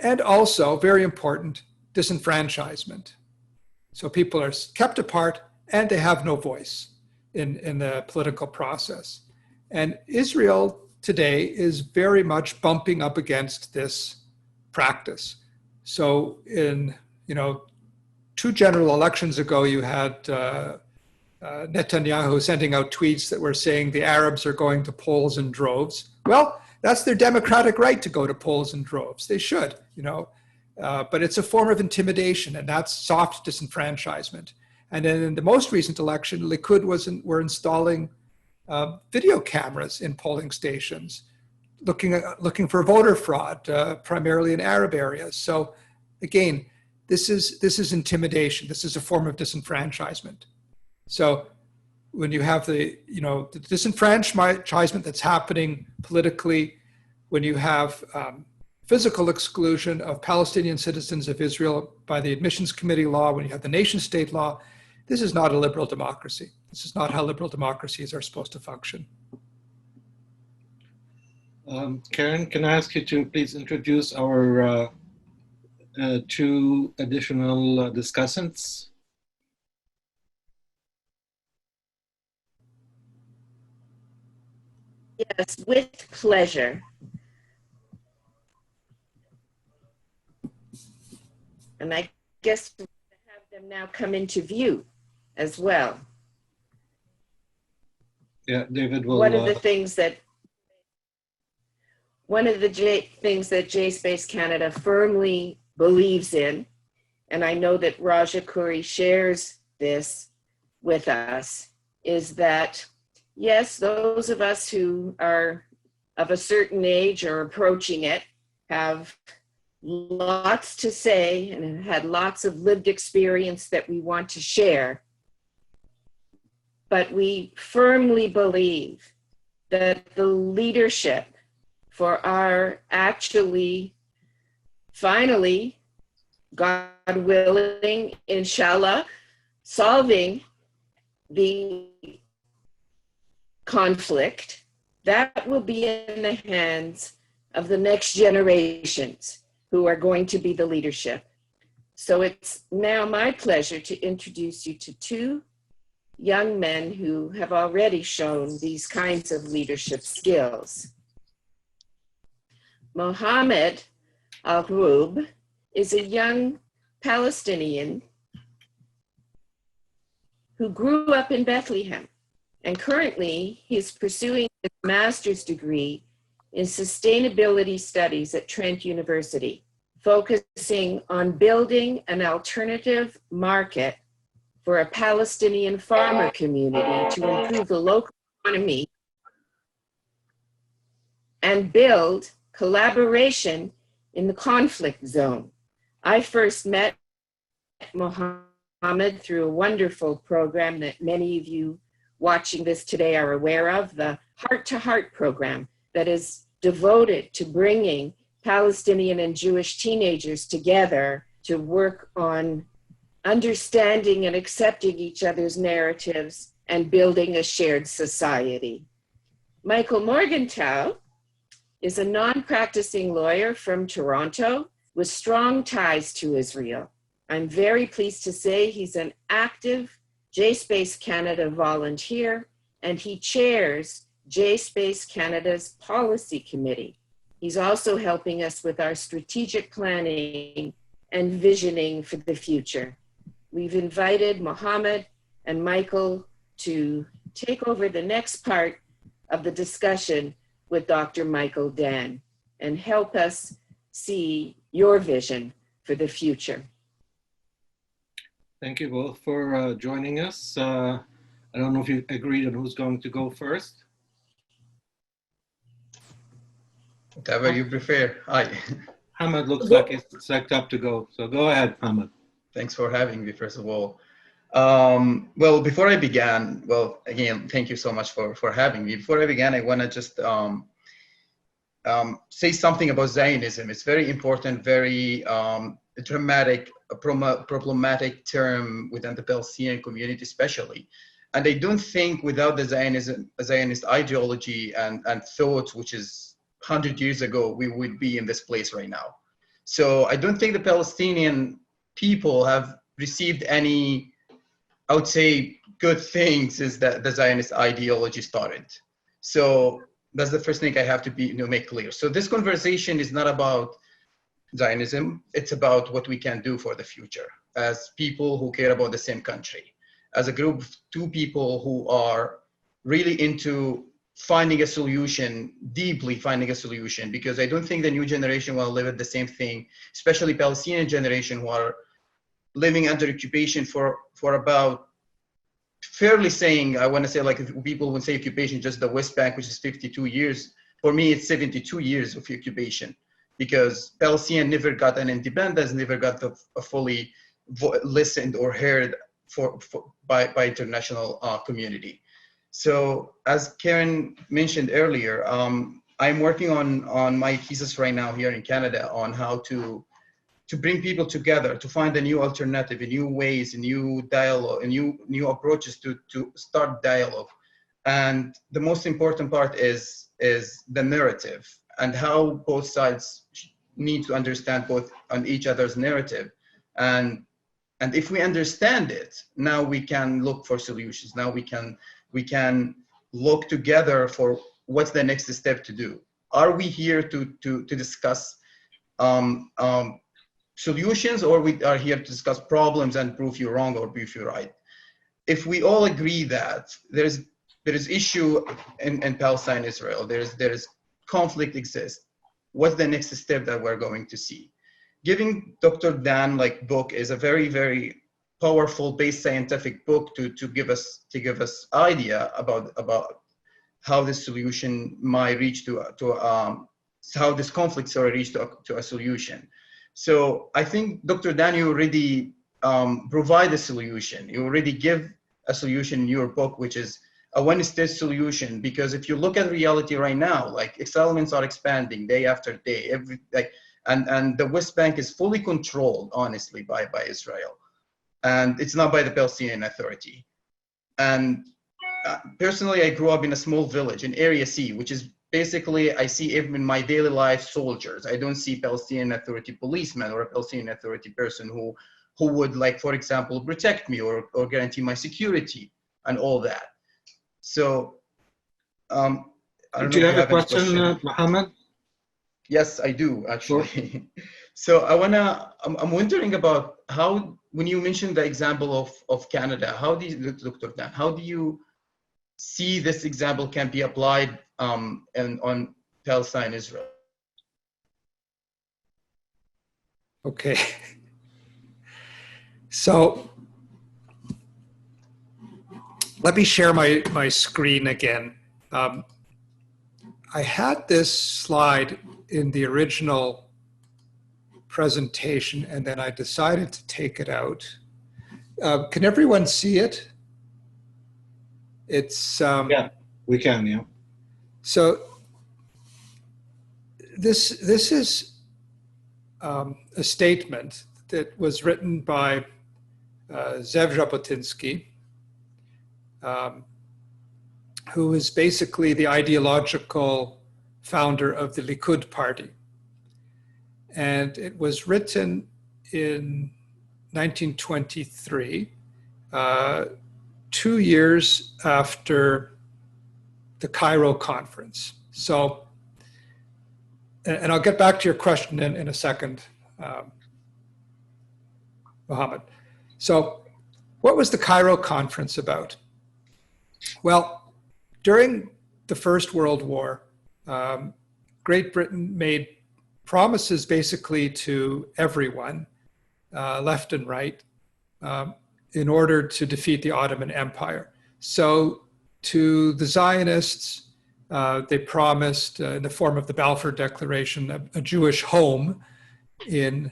and also, very important, disenfranchisement. So people are kept apart and they have no voice in the political process. And Israel today is very much bumping up against this practice. So in, two general elections ago, you had Netanyahu sending out tweets that were saying the Arabs are going to polls in droves. Well, that's their democratic right to go to polls in droves. They should, but it's a form of intimidation, and that's soft disenfranchisement. And then in the most recent election, Likud were installing video cameras in polling stations, looking for voter fraud, primarily in Arab areas. So again, this is intimidation. This is a form of disenfranchisement. So when you have the disenfranchisement that's happening politically, when you have physical exclusion of Palestinian citizens of Israel by the admissions committee law, when you have the nation state law, this is not a liberal democracy. This is not how liberal democracies are supposed to function. Karen, can I ask you to please introduce our two additional discussants? Yes, with pleasure. And I guess we're going to have them now come into view as well. Yeah, David will. One of the things that JSpace Canada firmly believes in, and I know that Raja Khoury shares this with us, is that yes, those of us who are of a certain age or approaching it have lots to say and have had lots of lived experience that we want to share. But we firmly believe that the leadership for our actually, finally, God willing, inshallah, solving the conflict, that will be in the hands of the next generations who are going to be the leadership. So it's now my pleasure to introduce you to two young men who have already shown these kinds of leadership skills. Mohammed Al-Roub is a young Palestinian who grew up in Bethlehem, and currently he's pursuing his master's degree in sustainability studies at Trent University, focusing on building an alternative market for a Palestinian farmer community to improve the local economy and build collaboration in the conflict zone. I first met Mohammed through a wonderful program that many of you watching this today are aware of, the Heart to Heart program that is devoted to bringing Palestinian and Jewish teenagers together to work on understanding and accepting each other's narratives and building a shared society. Michael Morgenthau is a non-practicing lawyer from Toronto with strong ties to Israel. I'm very pleased to say he's an active JSpace Canada volunteer, and he chairs JSpace Canada's policy committee. He's also helping us with our strategic planning and visioning for the future. We've invited Mohammed and Michael to take over the next part of the discussion with Dr. Michael Dan and help us see your vision for the future. Thank you both for joining us. I don't know if you agreed on who's going to go first. Whatever you prefer. Hi. Hamad looks like he's psyched up to go. So go ahead, Hamad. Thanks for having me, first of all. Well, before I began, well, again, thank you so much for having me. Before I began, I want to just say something about Zionism. It's very important, very dramatic, problematic term within the Palestinian community especially. And I don't think without the Zionist ideology and thought, which is 100 years ago, we would be in this place right now. So I don't think the Palestinian people have received any, I would say, good things is that the Zionist ideology started. So that's the first thing I have to make clear. So this conversation is not about Zionism. It's about what we can do for the future as people who care about the same country, as a group of two people who are really into finding a solution, deeply finding a solution, because I don't think the new generation will live at the same thing, especially Palestinian generation who are living under occupation for about, fairly saying, I want to say, like people would say occupation, just the West Bank, which is 52 years. For me, it's 72 years of occupation, because Palestinian never got an independence, never got a fully listened or heard by international community. So as Karen mentioned earlier, I'm working on my thesis right now here in Canada on how to bring people together, to find a new alternative, a new ways, a new dialogue, a new approaches to start dialogue. And the most important part is the narrative and how both sides need to understand both on each other's narrative. And if we understand it, now we can look for solutions. Now we can look together for what's the next step to do. Are we here to discuss solutions, or we are here to discuss problems and prove you wrong or prove you right? If we all agree that there is issue in Palestine, Israel, there is conflict exists, what's the next step that we're going to see? Giving Dr. Dan book is a very, very powerful base scientific book to give us idea about how this solution might reach to how this conflict reach to a solution. So I think Dr. Dan, you already provide a solution. You already give a solution in your book, which is a one-state solution. Because if you look at reality right now, settlements are expanding day after day, and the West Bank is fully controlled, honestly, by Israel, and it's not by the Palestinian Authority. And personally, I grew up in a small village in Area C, which is basically, I see even in my daily life soldiers. I don't see Palestinian Authority policemen or a Palestinian Authority person who would, for example, protect me or guarantee my security and all that. So, I don't know. Do you if have a any question, Mohammed? Yes, I do, actually. Sure. So I'm wondering about how, when you mentioned the example of Canada, how do you, Dr. Dan, how do you see this example can be applied on Palestine, Israel? Okay. So let me share my screen again. I had this slide in the original presentation, and then I decided to take it out. Can everyone see it? It's yeah, we can. Yeah. So this is a statement that was written by Zev Jabotinsky, who is basically the ideological founder of the Likud party. And it was written in 1923, 2 years after the Cairo conference. So, and I'll get back to your question in a second, Mohammed. So what was the Cairo conference about? Well, during the First World War, Great Britain made promises basically to everyone, left and right, in order to defeat the Ottoman Empire. So to the Zionists, they promised, in the form of the Balfour Declaration, a Jewish home in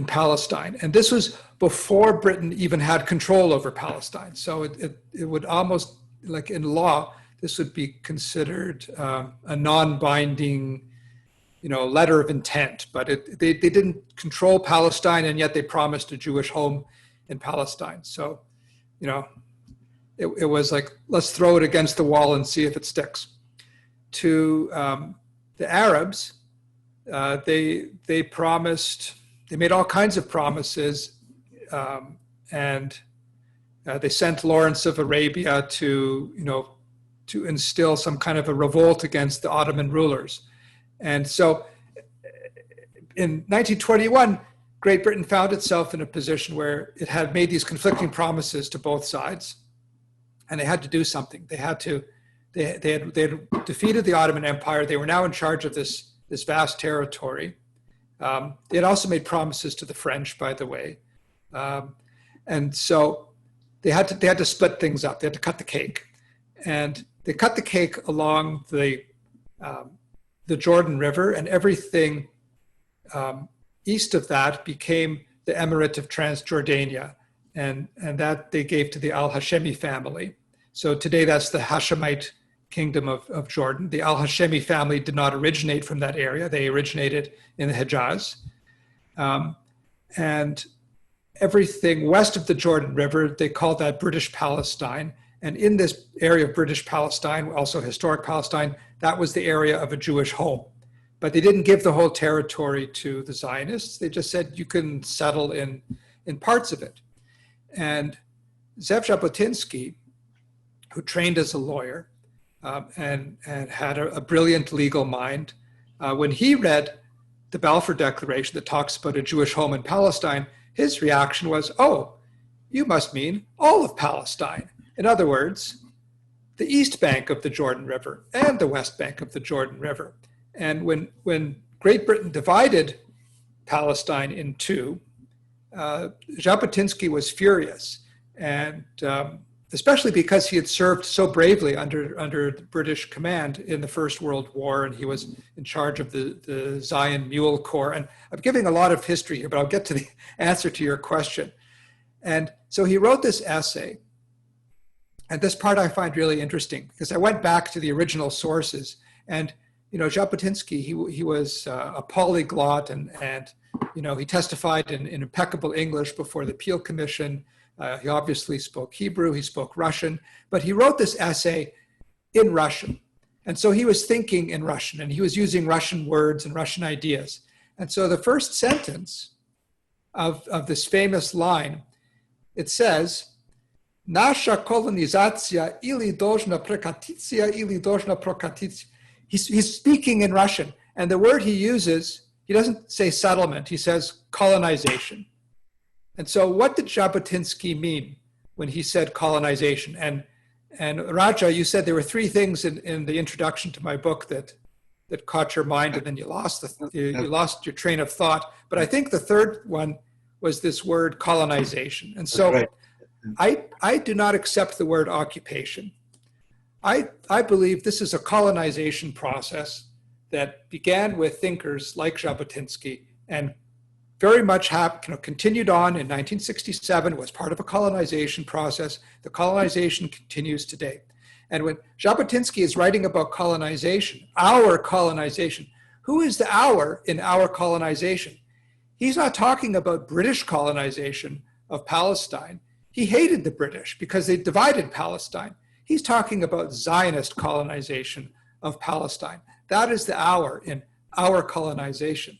Palestine. And this was before Britain even had control over Palestine. So it would almost, like in law, this would be considered a non-binding, letter of intent. But they didn't control Palestine, and yet they promised a Jewish home in Palestine. So, it was like, let's throw it against the wall and see if it sticks. To the Arabs, they promised. They made all kinds of promises, and they sent Lawrence of Arabia to instill some kind of a revolt against the Ottoman rulers. And so in 1921, Great Britain found itself in a position where it had made these conflicting promises to both sides, and they had to do something. They had defeated the Ottoman Empire. They were now in charge of this vast territory. They had also made promises to the French, by the way. And so they had to split things up. They had to cut the cake. And they cut the cake along the Jordan River, and everything east of that became the Emirate of Transjordania. And that they gave to the Al-Hashemi family. So today that's the Hashemite kingdom of Jordan. The Al-Hashemi family did not originate from that area. They originated in the Hejaz. And everything west of the Jordan River, they called that British Palestine. And in this area of British Palestine, also historic Palestine, that was the area of a Jewish home. But they didn't give the whole territory to the Zionists. They just said you can settle in parts of it. And Zev Jabotinsky, who trained as a lawyer and had a brilliant legal mind, when he read the Balfour Declaration that talks about a Jewish home in Palestine, his reaction was, oh, you must mean all of Palestine. In other words, the east bank of the Jordan River and the west bank of the Jordan River. And when Great Britain divided Palestine in two, Jabotinsky was furious, and especially because he had served so bravely under the British command in the First World War, and he was in charge of the Zion Mule Corps. And I'm giving a lot of history here, but I'll get to the answer to your question. And so he wrote this essay, and this part I find really interesting because I went back to the original sources, and Jabotinsky, he was a polyglot, and he testified in impeccable English before the Peel Commission. He obviously spoke Hebrew, he spoke Russian, but he wrote this essay in Russian. And so he was thinking in Russian, and he was using Russian words and Russian ideas. And so the first sentence of this famous line, it says, Nasha kolonizatsiya ili должна прекратиться, ili должна прекратиться. He's speaking in Russian, and the word he uses, he doesn't say settlement, he says colonization. And so what did Jabotinsky mean when he said colonization? And Raja, you said there were three things in the introduction to my book that caught your mind, and then you lost you lost your train of thought. But I think the third one was this word colonization. And so right. I do not accept the word occupation. I believe this is a colonization process that began with thinkers like Jabotinsky and very much continued on in 1967, was part of a colonization process. The colonization continues today. And when Jabotinsky is writing about colonization, our colonization, who is the our in our colonization? He's not talking about British colonization of Palestine. He hated the British because they divided Palestine. He's talking about Zionist colonization of Palestine. That is the our in our colonization.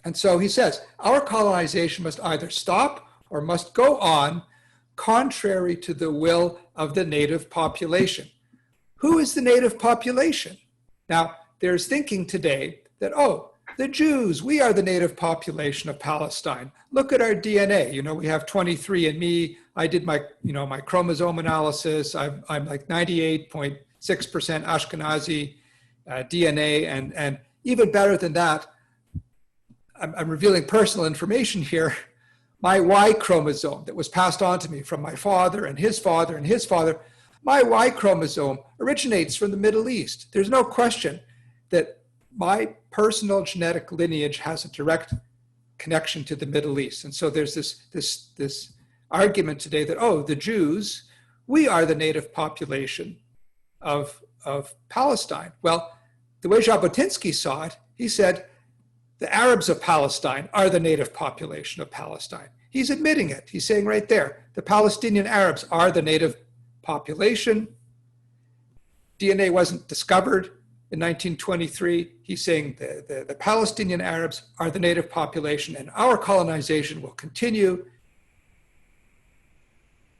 And so he says, our colonization must either stop or must go on contrary to the will of the native population. Who is the native population? Now, there's thinking today that, oh, the Jews, we are the native population of Palestine. Look at our DNA. We have 23andMe. I did my chromosome analysis. I'm like 98.6% Ashkenazi DNA. And even better than that, I'm revealing personal information here. My Y chromosome that was passed on to me from my father and his father and his father, my Y chromosome originates from the Middle East. There's no question that my personal genetic lineage has a direct connection to the Middle East. And so there's this argument today that, oh, the Jews, we are the native population of Palestine. Well, the way Jabotinsky saw it, he said, the Arabs of Palestine are the native population of Palestine. He's admitting it. He's saying right there, the Palestinian Arabs are the native population. DNA wasn't discovered in 1923. He's saying the Palestinian Arabs are the native population, and our colonization will continue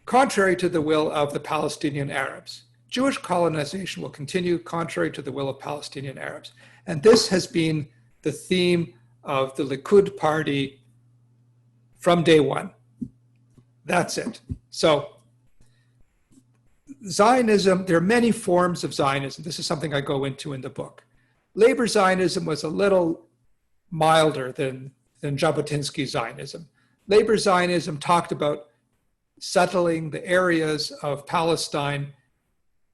contrary to the will of the Palestinian Arabs. Jewish colonization will continue contrary to the will of Palestinian Arabs. And this has been the theme of the Likud party from day one. That's it. So Zionism, there are many forms of Zionism. This is something I go into in the book. Labor Zionism was a little milder than Jabotinsky Zionism. Labor Zionism talked about settling the areas of Palestine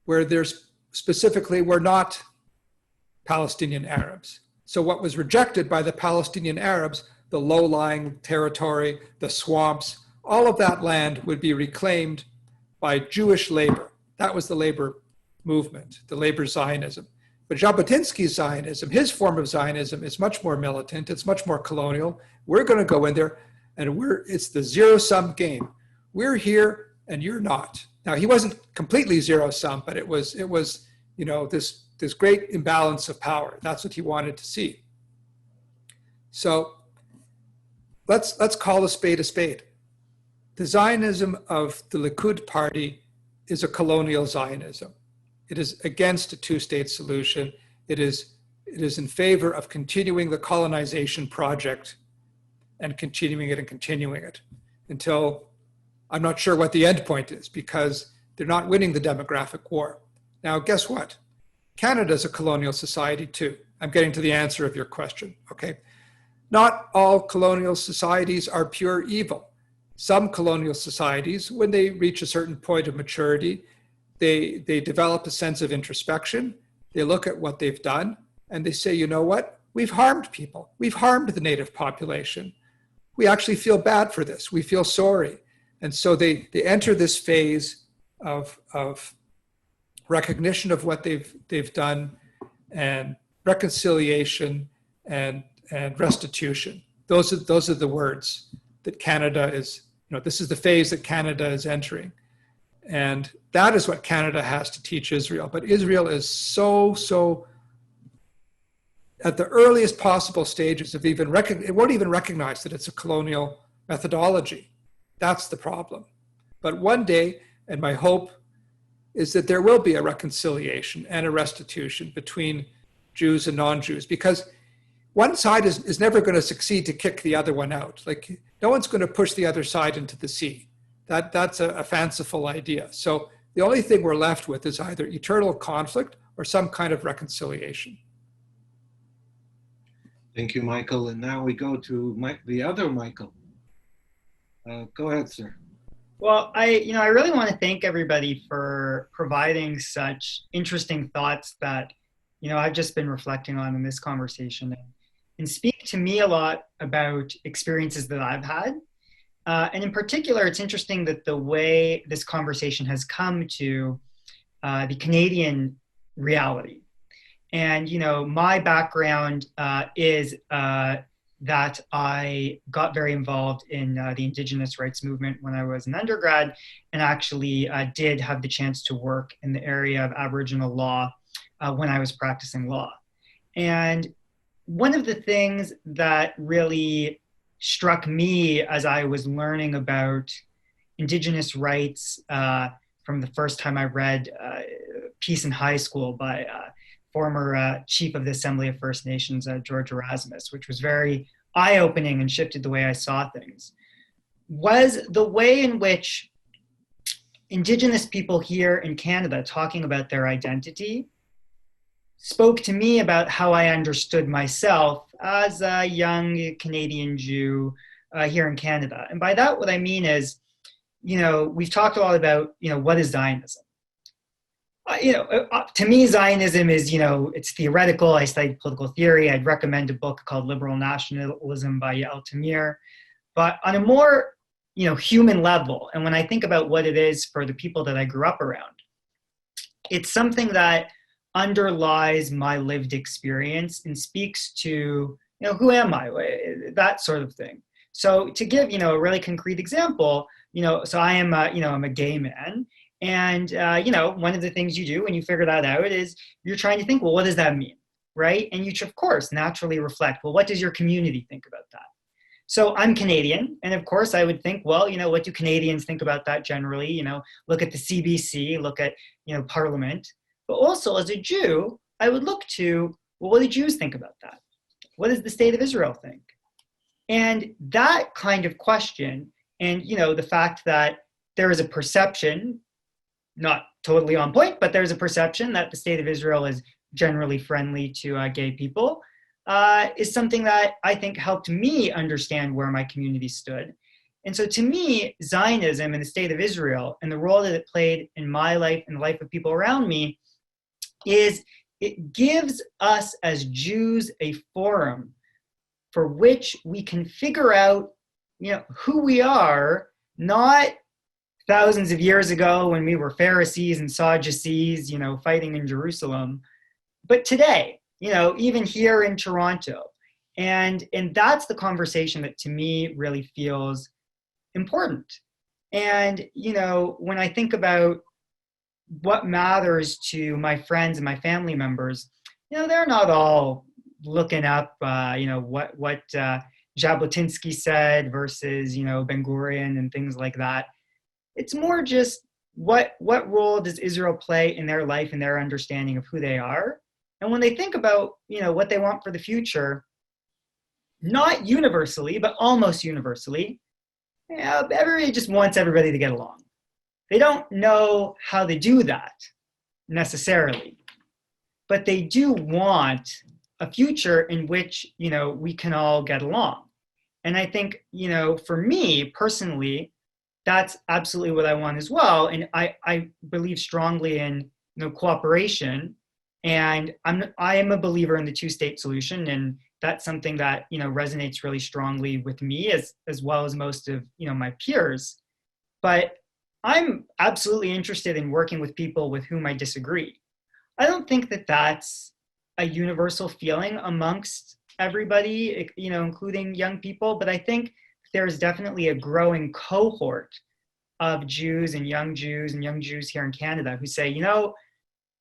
where there's specifically were not Palestinian Arabs. So what was rejected by the Palestinian Arabs, the low-lying territory, the swamps, all of that land would be reclaimed by Jewish labor. That was the labor movement, the labor Zionism. But Jabotinsky's Zionism, his form of Zionism, is much more militant. It's much more colonial. We're going to go in there, and it's the zero-sum game. We're here, and you're not. Now, he wasn't completely zero-sum, but it was this great imbalance of power. That's what he wanted to see. So let's call a spade a spade. The Zionism of the Likud party is a colonial Zionism. It is against a two-state solution. It is in favor of continuing the colonization project and continuing it until I'm not sure what the end point is, because they're not winning the demographic war. Now, guess what? Canada is a colonial society too. I'm getting to the answer of your question, okay? Not all colonial societies are pure evil. Some colonial societies, when they reach a certain point of maturity, they develop a sense of introspection. They look at what they've done and they say, you know what? We've harmed people. We've harmed the native population. We actually feel bad for this. We feel sorry. And so they enter this phase of recognition of what they've done, and reconciliation and restitution. Those are the words that Canada is, this is the phase that Canada is entering. And that is what Canada has to teach Israel. But Israel is so at the earliest possible stages of it won't even recognize that it's a colonial methodology. That's the problem. But one day, and my hope is that there will be a reconciliation and a restitution between Jews and non-Jews, because one side is never going to succeed to kick the other one out. Like, no one's going to push the other side into the sea. That's a fanciful idea. So the only thing we're left with is either eternal conflict or some kind of reconciliation. Thank you, Michael. And now we go to the other Michael. Go ahead, sir. Well, I really want to thank everybody for providing such interesting thoughts that, I've just been reflecting on in this conversation, and speak to me a lot about experiences that I've had. And in particular, it's interesting that the way this conversation has come to the Canadian reality. And, my background is that I got very involved in the Indigenous rights movement when I was an undergrad, and actually did have the chance to work in the area of Aboriginal law when I was practicing law. And one of the things that really struck me as I was learning about Indigenous rights from the first time I read Peace in High School by former Chief of the Assembly of First Nations, George Erasmus, which was very eye-opening and shifted the way I saw things, was the way in which Indigenous people here in Canada talking about their identity spoke to me about how I understood myself as a young Canadian Jew here in Canada. And by that, what I mean is, we've talked a lot about, what is Zionism? To me, Zionism is, it's theoretical. I studied political theory. I'd recommend a book called Liberal Nationalism by Yael Tamir. But on a more, human level, and when I think about what it is for the people that I grew up around, it's something that underlies my lived experience and speaks to, who am I, that sort of thing. So to give, a really concrete example, so I am, I'm a gay man. And, one of the things you do when you figure that out is you're trying to think, well, what does that mean, right? And you should, of course, naturally reflect, well, what does your community think about that? So I'm Canadian, and of course I would think, well, what do Canadians think about that generally? Look at the CBC, look at, Parliament. But also as a Jew, I would look to, well, what do Jews think about that? What does the state of Israel think? And that kind of question, and, the fact that there is a perception, not totally on point, but there's a perception that the state of Israel is generally friendly to gay people, is something that I think helped me understand where my community stood. And so to me, Zionism and the state of Israel and the role that it played in my life and the life of people around me is it gives us as Jews a forum for which we can figure out, who we are, not thousands of years ago when we were Pharisees and Sadducees, fighting in Jerusalem, but today, even here in Toronto. And that's the conversation that to me really feels important. And, when I think about what matters to my friends and my family members, they're not all looking up, what Jabotinsky said versus, Ben Gurion and things like that. It's more just what role does Israel play in their life and their understanding of who they are? And when they think about, what they want for the future, not universally, but almost universally, everybody just wants everybody to get along. They don't know how to do that necessarily, but they do want a future in which, we can all get along. And I think, for me personally, that's absolutely what I want as well. And I believe strongly in, cooperation. And I am a believer in the two-state solution. And that's something that, resonates really strongly with me as well as most of, my peers. But I'm absolutely interested in working with people with whom I disagree. I don't think that that's a universal feeling amongst everybody, including young people, but I think there's definitely a growing cohort of Jews and young Jews here in Canada who say,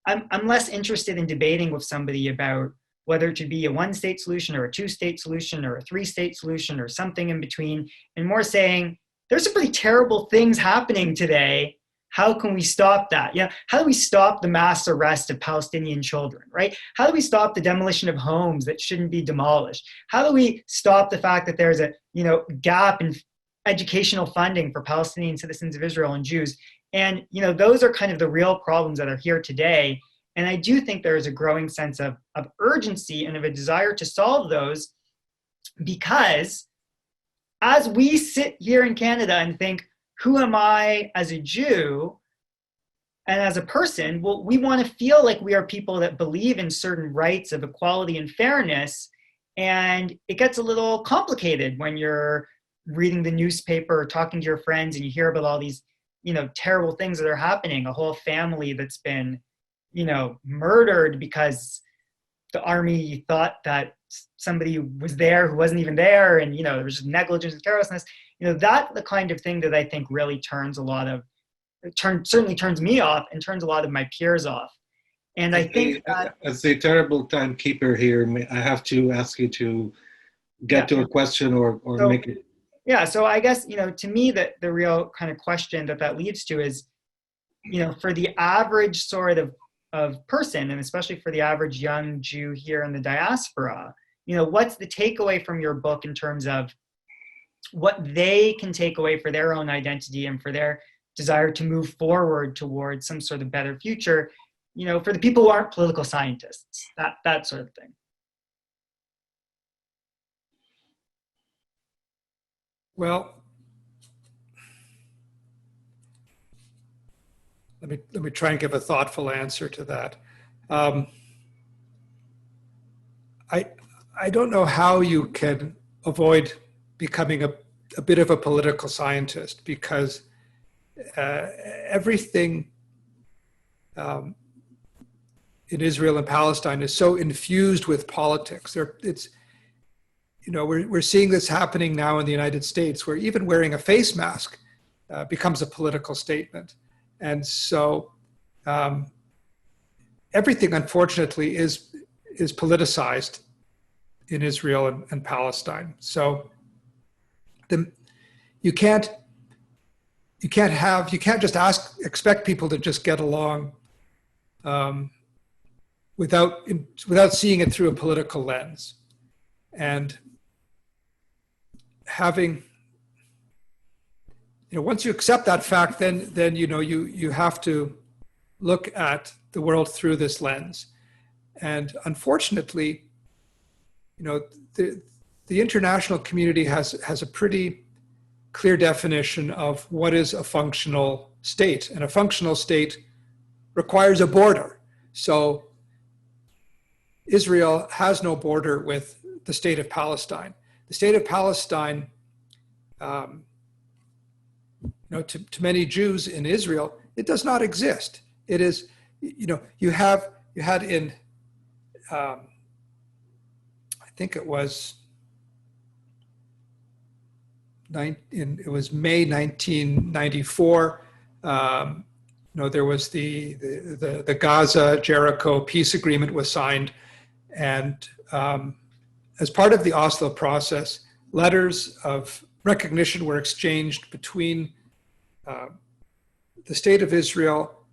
I'm less interested in debating with somebody about whether to be a one-state solution or a two-state solution or a three-state solution or something in between, and more saying, there's some pretty terrible things happening today. How can we stop that? How do we stop the mass arrest of Palestinian children, right? How do we stop the demolition of homes that shouldn't be demolished? How do we stop the fact that there's a, gap in educational funding for Palestinian citizens of Israel and Jews? And, those are kind of the real problems that are here today. And I do think there is a growing sense of urgency and of a desire to solve those, because as we sit here in Canada and think, who am I as a Jew and as a person? Well, we want to feel like we are people that believe in certain rights of equality and fairness. And it gets a little complicated when you're reading the newspaper or talking to your friends and you hear about all these, terrible things that are happening. A whole family that's been, murdered because the army thought that somebody was there who wasn't even there, and there was just negligence and carelessness. That's the kind of thing that I think really certainly turns me off and turns a lot of my peers off. And I think that, as a terrible timekeeper here, I have to ask you to get to a question or so, make it. Yeah, so I guess, to me, that the real kind of question that leads to is, for the average sort of person, and especially for the average young Jew here in the diaspora, what's the takeaway from your book in terms of what they can take away for their own identity and for their desire to move forward towards some sort of better future, for the people who aren't political scientists, that sort of thing. Well, let me try and give a thoughtful answer to that. I don't know how you can avoid becoming a bit of a political scientist, because everything in Israel and Palestine is so infused with politics. We're seeing this happening now in the United States, where even wearing a face mask becomes a political statement. And so everything, unfortunately, is politicized in Israel and Palestine. So you can't just expect people to just get along without seeing it through a political lens. And having, once you accept that fact, then you have to look at the world through this lens. And unfortunately, the international community has a pretty clear definition of what is a functional state, and a functional state requires a border. So Israel has no border with the state of Palestine. The state of Palestine to many Jews in Israel, it does not exist. It is, you had in, I think it was it was May 1994. There was the Gaza Jericho peace agreement was signed, and as part of the Oslo process, letters of recognition were exchanged between the State of Israel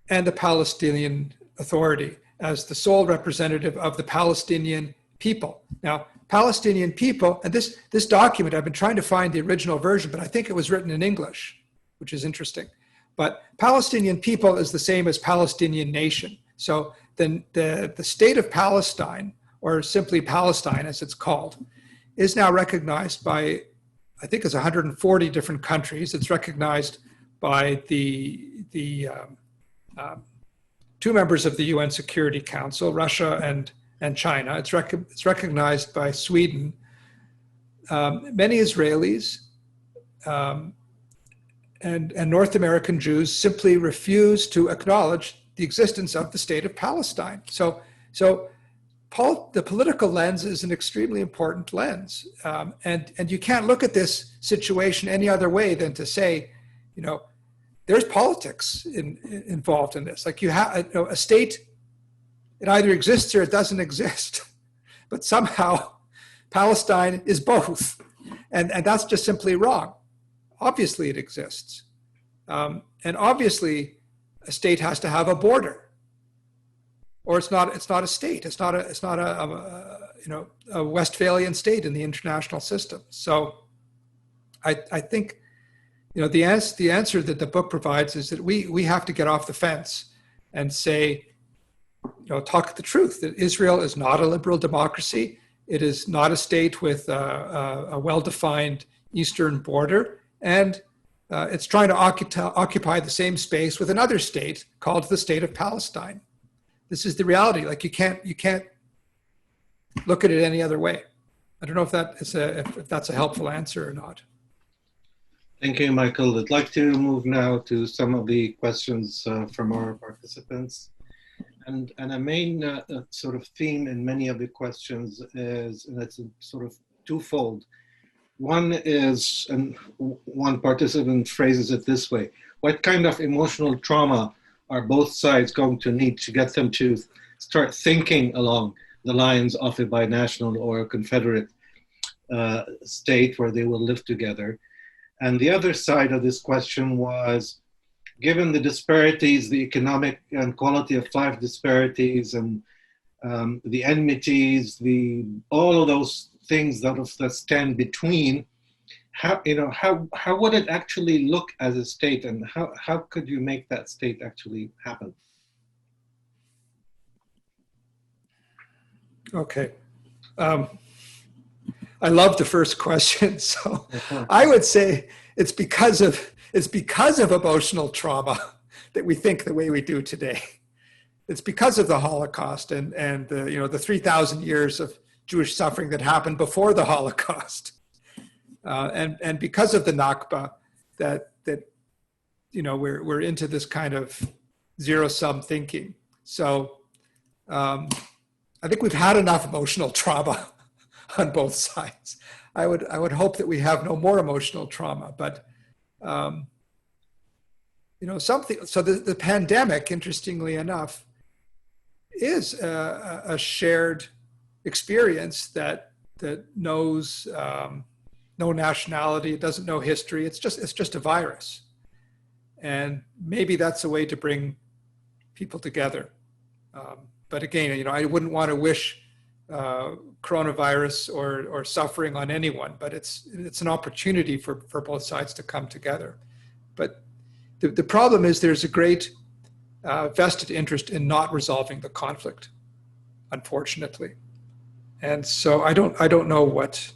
and the Palestinian Authority as the sole representative of the Palestinian people. Now, Palestinian people, and this document, I've been trying to find the original version, but I think it was written in English, which is interesting. But Palestinian people is the same as Palestinian nation. So then the state of Palestine, or simply Palestine as it's called, is now recognized by, I think it's 140 different countries. It's recognized by the two members of the UN Security Council, Russia and China. It's recognized by Sweden. Many Israelis and North American Jews simply refuse to acknowledge the existence of the state of Palestine. So the political lens is an extremely important lens. And you can't look at this situation any other way than to say, there's politics involved in this. Like you have a state, it either exists or it doesn't exist. But somehow Palestine is both. And that's just simply wrong. Obviously it exists. And obviously a state has to have a border, or it's not a state. It's not a Westphalian state in the international system. So I think, the answer that the book provides is that we have to get off the fence and say, talk the truth, that Israel is not a liberal democracy. It is not a state with a well-defined eastern border. And it's trying to occupy the same space with another state called the State of Palestine. This is the reality. Like you can't look at it any other way. I don't know if that's a helpful answer or not. Thank you, Michael. I'd like to move now to some of the questions from our participants. And a main sort of theme in many of the questions is, and it's sort of twofold. One is, and one participant phrases it this way: what kind of emotional trauma are both sides going to need to get them to start thinking along the lines of a binational or a confederate state where they will live together? And the other side of this question was, given the disparities, the economic and quality of life disparities, and the enmities, all of those things that stand between, how would it actually look as a state, and how could you make that state actually happen? Okay. I love the first question. So I would say it's because of emotional trauma that we think the way we do today. It's because of the Holocaust and the 3,000 years of Jewish suffering that happened before the Holocaust, and because of the Nakba that we're into this kind of zero-sum thinking. So I think we've had enough emotional trauma on both sides. I would hope that we have no more emotional trauma, but something. So the pandemic, interestingly enough, is a shared experience that knows no nationality. It doesn't know history. It's just a virus, and maybe that's a way to bring people together. But again, I wouldn't want to wish coronavirus or suffering on anyone, but it's an opportunity for both sides to come together. But the problem is there's a great vested interest in not resolving the conflict, unfortunately. And so I don't know what,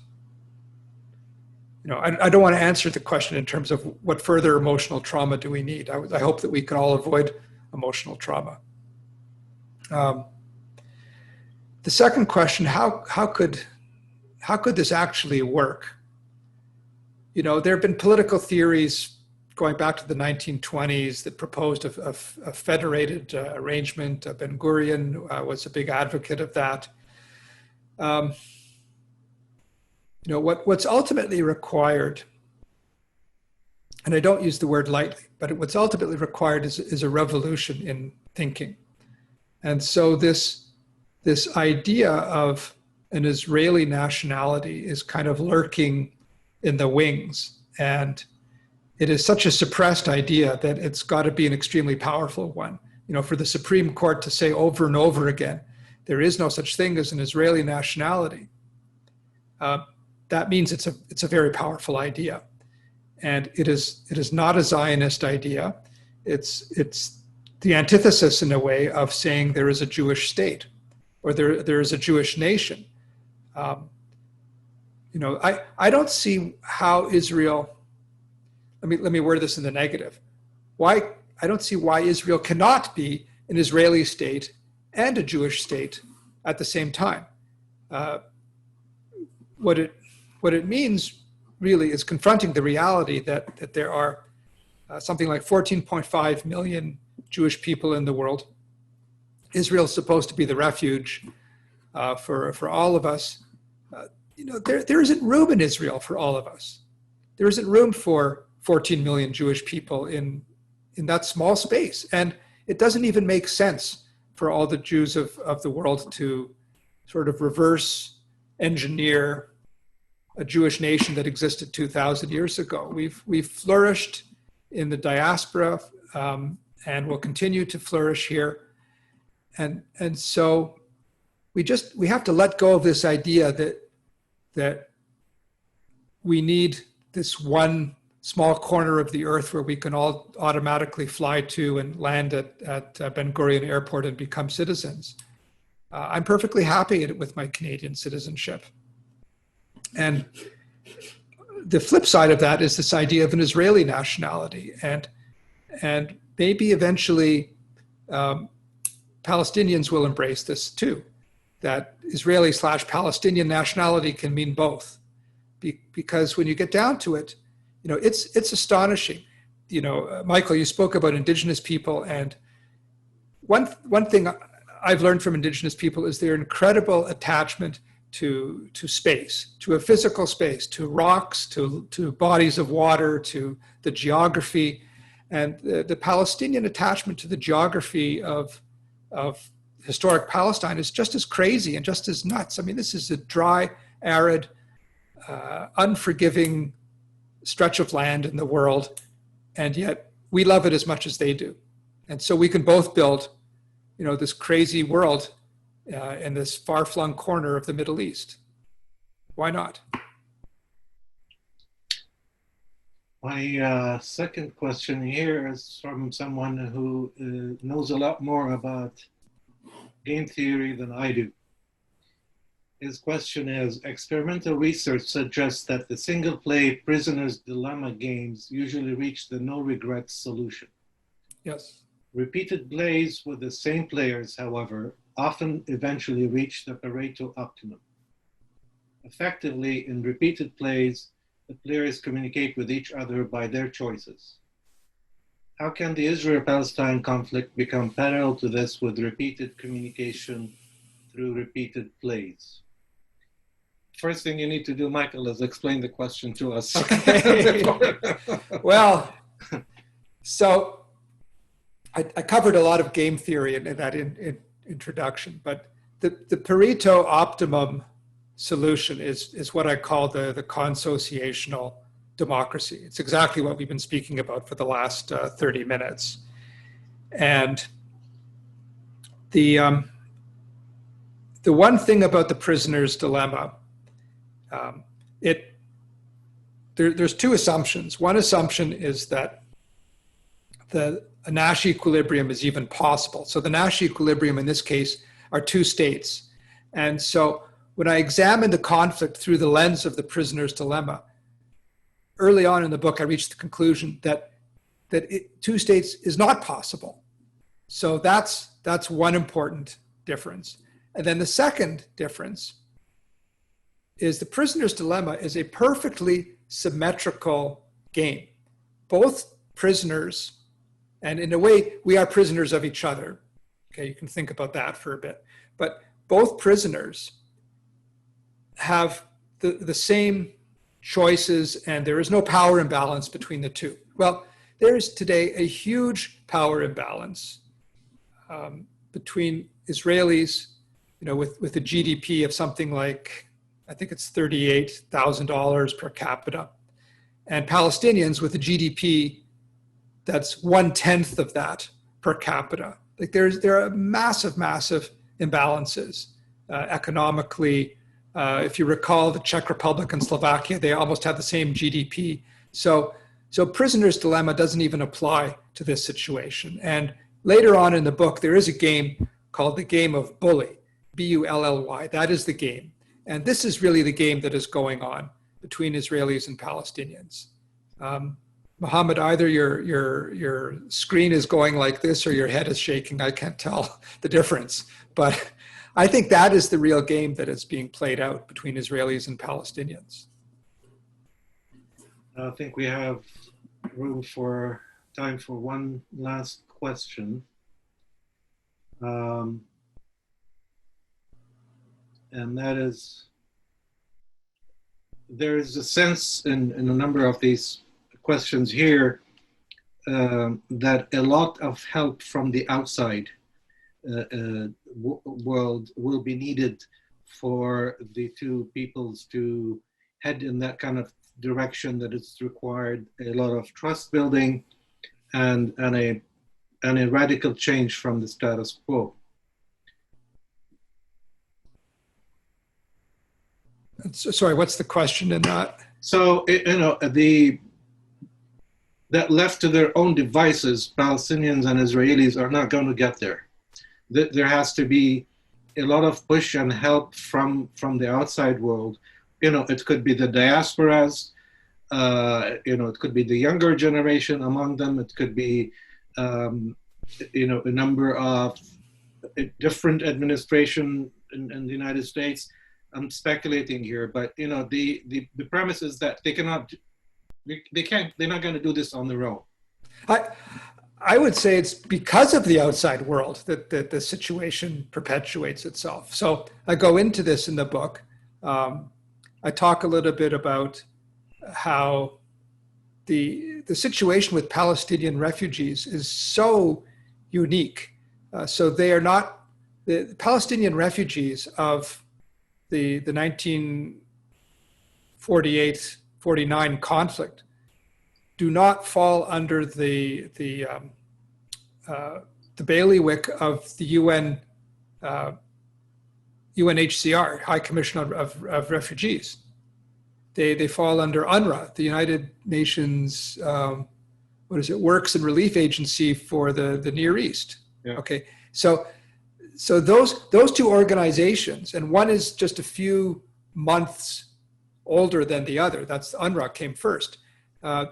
I don't want to answer the question in terms of what further emotional trauma do we need. I hope that we can all avoid emotional trauma. The second question, how could this actually work? There have been political theories going back to the 1920s that proposed a federated arrangement. Ben-Gurion was a big advocate of that. What's ultimately required, and I don't use the word lightly, but what's ultimately required is a revolution in thinking. And so this idea of an Israeli nationality is kind of lurking in the wings. And it is such a suppressed idea that it's got to be an extremely powerful one. For the Supreme Court to say over and over again, there is no such thing as an Israeli nationality. That means it's a very powerful idea. And it is not a Zionist idea. It's the antithesis in a way of saying there is a Jewish state or there is a Jewish nation. I don't see how Israel, let me word this in the negative. I don't see why Israel cannot be an Israeli state and a Jewish state at the same time. What it means really is confronting the reality that there are something like 14.5 million Jewish people in the world. Israel is supposed to be the refuge for all of us. There isn't room in Israel for all of us. There isn't room for 14 million Jewish people in that small space. And it doesn't even make sense for all the Jews of the world to sort of reverse engineer a Jewish nation that existed 2,000 years ago. We've flourished in the diaspora and will continue to flourish here. And so we have to let go of this idea that we need this one small corner of the earth where we can all automatically fly to and land at Ben Gurion Airport and become citizens. I'm perfectly happy with my Canadian citizenship. And the flip side of that is this idea of an Israeli nationality. And maybe eventually Palestinians will embrace this too, that Israeli/Palestinian nationality can mean both. Because when you get down to it, it's astonishing. Michael, you spoke about Indigenous people, and one thing I've learned from Indigenous people is their incredible attachment to space, to a physical space, to rocks, to bodies of water, to the geography. And the Palestinian attachment to the geography of historic Palestine is just as crazy and just as nuts. I mean, this is a dry, arid, unforgiving stretch of land in the world, and yet we love it as much as they do. And so we can both build, this crazy world in this far-flung corner of the Middle East. Why not? My second question here is from someone who knows a lot more about game theory than I do. His question is, experimental research suggests that the single-play Prisoner's Dilemma games usually reach the no-regrets solution. Yes. Repeated plays with the same players, however, often eventually reach the Pareto optimum. Effectively, in repeated plays, the players communicate with each other by their choices. How can the Israel-Palestine conflict become parallel to this with repeated communication through repeated plays? First thing you need to do, Michael, is explain the question to us. Okay. Well, so I covered a lot of game theory in that introduction, but the Pareto optimum solution is what I call the consociational democracy. It's exactly what we've been speaking about for the last 30 minutes. And the one thing about the prisoner's dilemma, there's two assumptions. One assumption is that a Nash equilibrium is even possible. So the Nash equilibrium in this case are two states. And so when I examine the conflict through the lens of the prisoner's dilemma, early on in the book, I reached the conclusion that two states is not possible. So that's one important difference. And then the second difference is the prisoner's dilemma is a perfectly symmetrical game. Both prisoners, and in a way, we are prisoners of each other. Okay, you can think about that for a bit. But both prisoners have the same choices, and there is no power imbalance between the two. Well, there is today a huge power imbalance between Israelis, with a GDP of something like, I think it's $38,000 per capita, and Palestinians with a GDP that's 1/10 of that per capita. Like there are massive imbalances economically. If you recall, the Czech Republic and Slovakia, they almost have the same GDP. So prisoner's dilemma doesn't even apply to this situation. And later on in the book, there is a game called the game of bully, B-U-L-L-Y. That is the game. And this is really the game that is going on between Israelis and Palestinians. Mohammed, either your screen is going like this or your head is shaking. I can't tell the difference. But I think that is the real game that is being played out between Israelis and Palestinians. I think we have time for one last question. And that is, there is a sense in a number of these questions here that a lot of help from the outside world will be needed for the two peoples to head in that kind of direction, that it's required a lot of trust building and a radical change from the status quo. Sorry, what's the question in that? So, that left to their own devices, Palestinians and Israelis are not going to get there. There has to be a lot of push and help from the outside world. It could be the diasporas, it could be the younger generation among them. It could be, a number of different administration in the United States. I'm speculating here, but the premise is that they're not going to do this on their own. I would say it's because of the outside world that the situation perpetuates itself. So I go into this in the book. I talk a little bit about how the situation with Palestinian refugees is so unique. So they are not the Palestinian refugees of the 1948-49 conflict do not fall under the bailiwick of the UN, UNHCR, High Commission of Refugees. They fall under UNRWA, the United Nations, Works and Relief Agency for the Near East. Yeah. Okay, so those two organizations, and one is just a few months older than the other. That's UNRWA came first.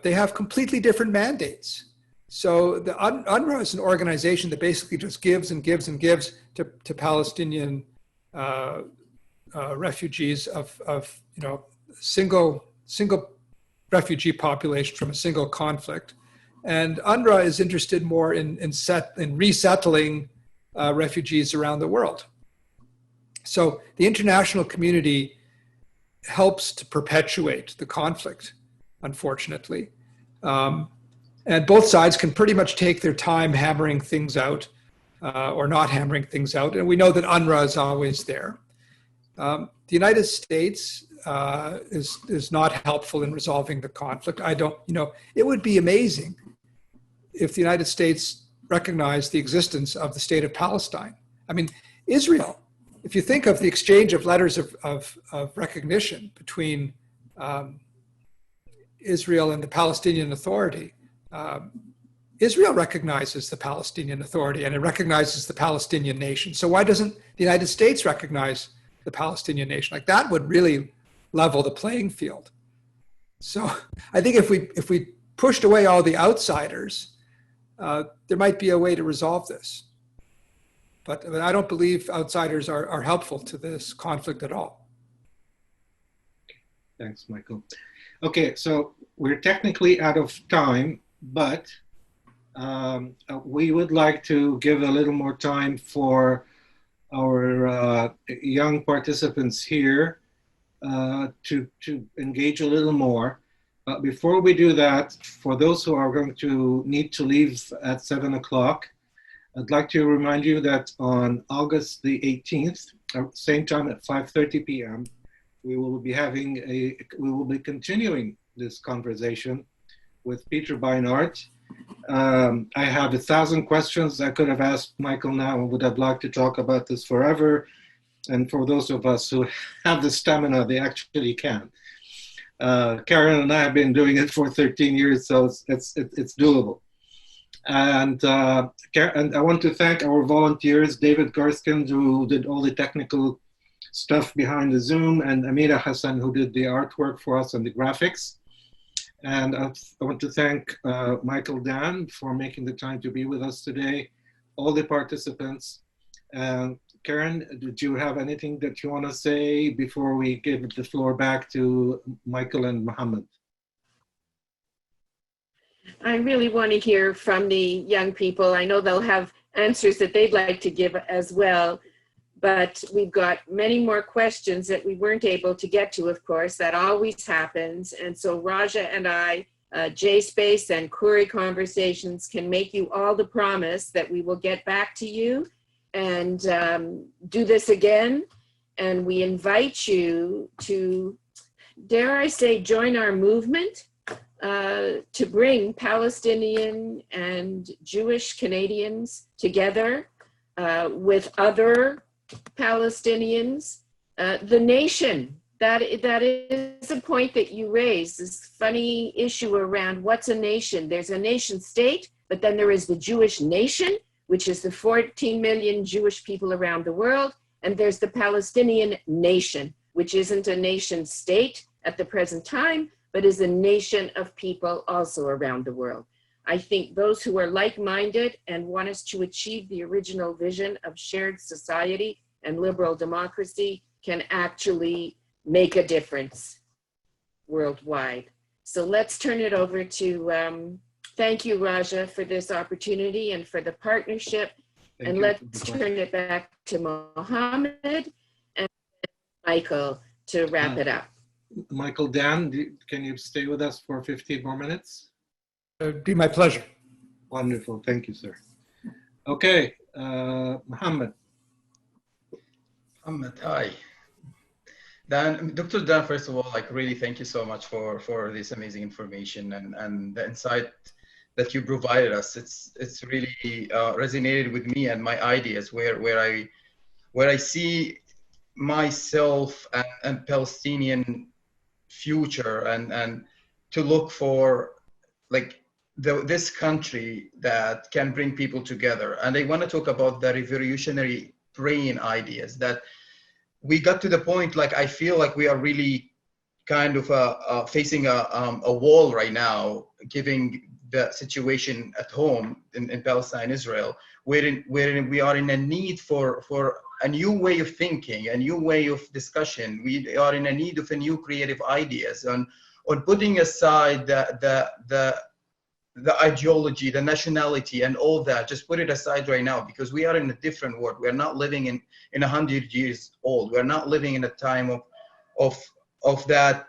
They have completely different mandates. So the UNRWA is an organization that basically just gives and gives and gives to Palestinian refugees of single refugee population from a single conflict. And UNRWA is interested more in resettling refugees around the world. So the international community helps to perpetuate the conflict, unfortunately. And both sides can pretty much take their time hammering things out or not hammering things out. And we know that UNRWA is always there. The United States is not helpful in resolving the conflict. It would be amazing if the United States recognized the existence of the state of Palestine. I mean, Israel, if you think of the exchange of letters of recognition between Israel and the Palestinian Authority, Israel recognizes the Palestinian Authority and it recognizes the Palestinian nation. So why doesn't the United States recognize the Palestinian nation? Like, that would really level the playing field. So I think if we pushed away all the outsiders, there might be a way to resolve this. But I don't believe outsiders are helpful to this conflict at all. Thanks, Michael. Okay, so we're technically out of time, but we would like to give a little more time for our young participants here to engage a little more. But before we do that, for those who are going to need to leave at 7 o'clock, I'd like to remind you that on August the 18th, same time at 5:30 p.m., we will be continuing this conversation with Peter Beinart. I have 1,000 questions I could have asked Michael now and would have liked to talk about this forever. And for those of us who have the stamina, they actually can. Karen and I have been doing it for 13 years, so it's doable. And I want to thank our volunteers, David Garskind, who did all the technical stuff behind the Zoom, and Amira Hassan, who did the artwork for us and the graphics. And I want to thank Michael Dan for making the time to be with us today, all the participants. Karen, did you have anything that you want to say before we give the floor back to Michael and Mohammed? I really want to hear from the young people. I know they'll have answers that they'd like to give as well, but we've got many more questions that we weren't able to get to, of course. That always happens. And so Raja and I, JSpace and Kuri Conversations can make you all the promise that we will get back to you and do this again. And we invite you to, dare I say, join our movement to bring Palestinian and Jewish Canadians together with other Palestinians. The nation, that is a point that you raised, this funny issue around what's a nation. There's a nation state, but then there is the Jewish nation, which is the 14 million Jewish people around the world. And there's the Palestinian nation, which isn't a nation state at the present time, but is a nation of people also around the world. I think those who are like-minded and want us to achieve the original vision of shared society and liberal democracy can actually make a difference worldwide. So let's turn it over to, thank you, Raja, for this opportunity and for the partnership. And let's turn it back to Mohammed and Michael to wrap it up. Michael Dan, can you stay with us for 15 more minutes? It'd be my pleasure. Wonderful, thank you, sir. Okay, Mohammed. Mohammed, hi. Dan, Dr. Dan, first of all, really thank you so much for this amazing information and the insight that you provided us. It's really resonated with me and my ideas where I see myself and Palestinian future and to look for this country that can bring people together. And I want to talk about the revolutionary brain ideas that we got to the point, I feel like we are really kind of facing a wall right now, given the situation at home in Palestine, Israel, wherein we are in a need for a new way of thinking, a new way of discussion. We are in a need of a new creative ideas on putting aside the ideology, the nationality, and all that. Just put it aside right now, because we are in a different world. We are not living in 100 years old. We are not living in a time of that.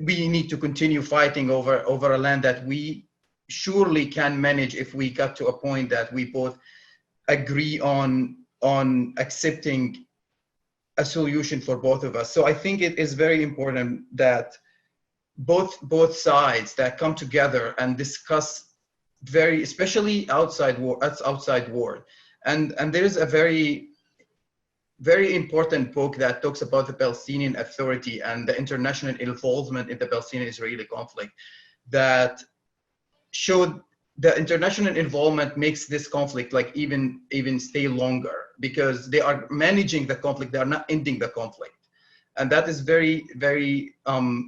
We need to continue fighting over a land that we surely can manage if we got to a point that we both agree on accepting a solution for both of us. So I think it is very important that both sides that come together and discuss especially outside war. And there is a very important book that talks about the Palestinian Authority and the international involvement in the Palestinian-Israeli conflict that showed the international involvement makes this conflict even stay longer, because they are managing the conflict, they are not ending the conflict. And that is very, very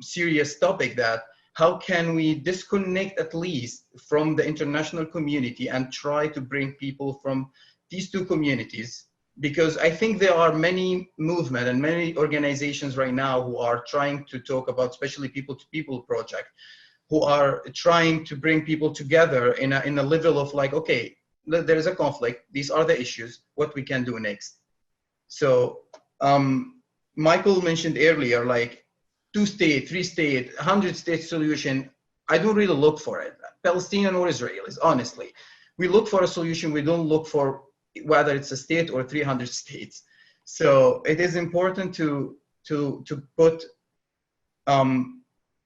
serious topic, that how can we disconnect at least from the international community and try to bring people from these two communities? Because I think there are many movements and many organizations right now who are trying to talk about, especially people-to-people project, who are trying to bring people together in a level of like, okay, there is a conflict. These are the issues, what we can do next. So Michael mentioned earlier, like 2-state, 3-state, 100-state solution. I don't really look for it, Palestinian or Israelis, honestly. We look for a solution. We don't look for whether it's a state or 300 states. So it is important to put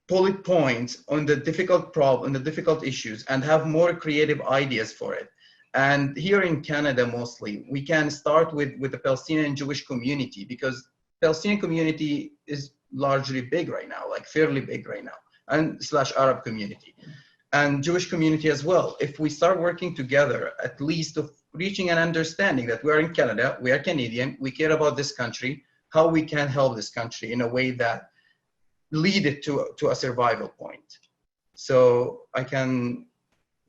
bullet points on the difficult problem, the difficult issues, and have more creative ideas for it. And here in Canada, mostly, we can start with the Palestinian Jewish community, because Palestinian community is largely big right now, like fairly big right now, and / Arab community, and Jewish community as well. If we start working together, at least of reaching an understanding that we are in Canada, we are Canadian, we care about this country, how we can help this country in a way that lead it to a survival point. So I can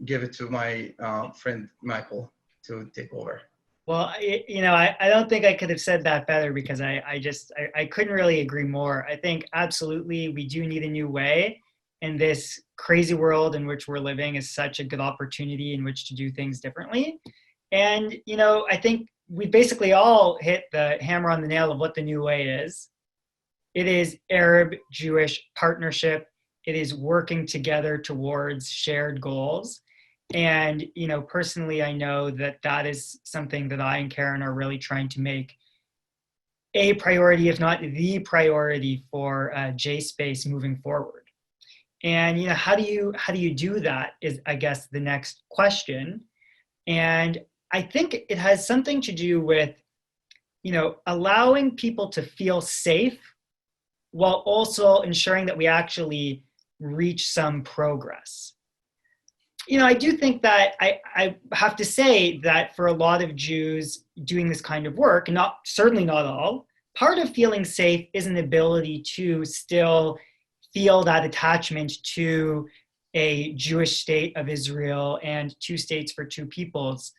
give it to my friend Michael to take over. Well, I don't think I could have said that better, because I couldn't really agree more. I think absolutely we do need a new way, and this crazy world in which we're living is such a good opportunity in which to do things differently. And, I think we basically all hit the hammer on the nail of what the new way is. It is Arab-Jewish partnership. It is working together towards shared goals. And, personally, I know that is something that I and Karen are really trying to make a priority, if not the priority, for JSpace moving forward. And, how do you do that is, I guess, the next question. And I think it has something to do with, allowing people to feel safe while also ensuring that we actually reach some progress. I do think that I have to say that for a lot of Jews doing this kind of work, certainly not all, part of feeling safe is an ability to still feel that attachment to a Jewish state of Israel and 2 states for 2 peoples.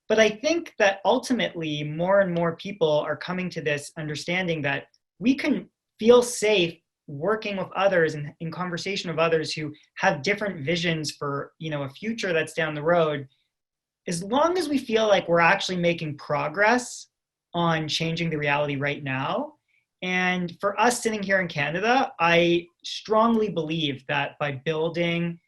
But I think that ultimately more and more people are coming to this understanding that we can feel safe working with others and in conversation with others who have different visions for, a future that's down the road, as long as we feel like we're actually making progress on changing the reality right now. And for us sitting here in Canada, I strongly believe that by building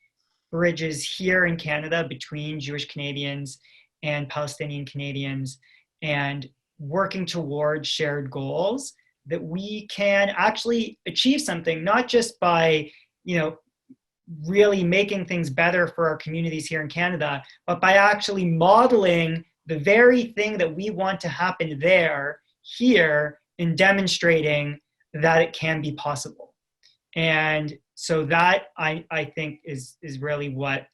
bridges here in Canada between Jewish Canadians and Palestinian Canadians and working towards shared goals, that we can actually achieve something, not just by, really making things better for our communities here in Canada, but by actually modeling the very thing that we want to happen there, here, and demonstrating that it can be possible. And so that I think is really what,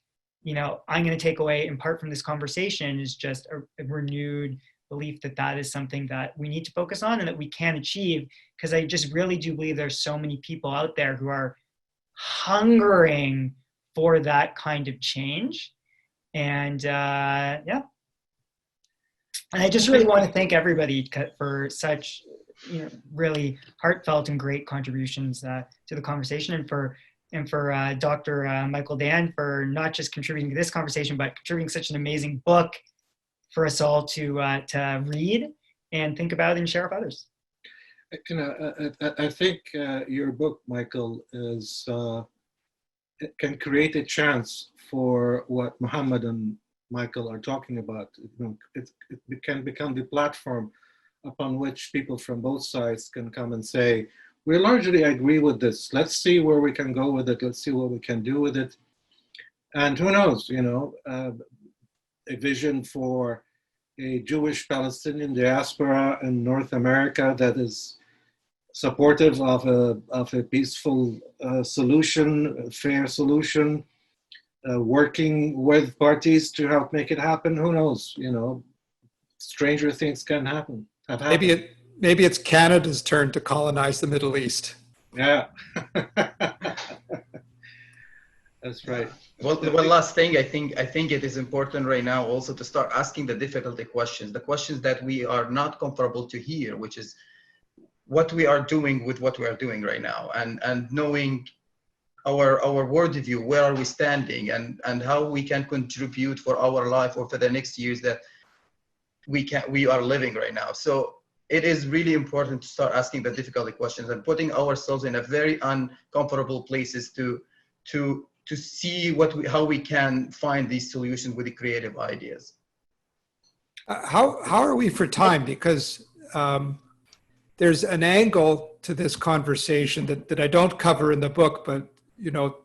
I'm going to take away in part from this conversation, is just a renewed belief that is something that we need to focus on and that we can achieve, because I just really do believe there's so many people out there who are hungering for that kind of change. And yeah. And I just really want to thank everybody for such really heartfelt and great contributions to the conversation, and for Dr. Michael Dan for not just contributing to this conversation, but contributing such an amazing book for us all to read and think about and share with others. I think your book, Michael, can create a chance for what Muhammad and Michael are talking about. It can become the platform upon which people from both sides can come and say, we largely agree with this. Let's see where we can go with it. Let's see what we can do with it. And who knows, a vision for a Jewish Palestinian diaspora in North America that is supportive of a peaceful solution, a fair solution, working with parties to help make it happen. Who knows, stranger things can happen. Maybe it's Canada's turn to colonize the Middle East. Yeah. That's right. Well, one last thing, I think it is important right now also to start asking the difficult questions, the questions that we are not comfortable to hear, which is what we are doing with what we are doing right now, and knowing our worldview, where are we standing, and how we can contribute for our life or for the next years that we are living right now. So it is really important to start asking the difficult questions and putting ourselves in a very uncomfortable places to see how we can find these solutions with the creative ideas. How are we for time? Because there's an angle to this conversation that I don't cover in the book, but you know,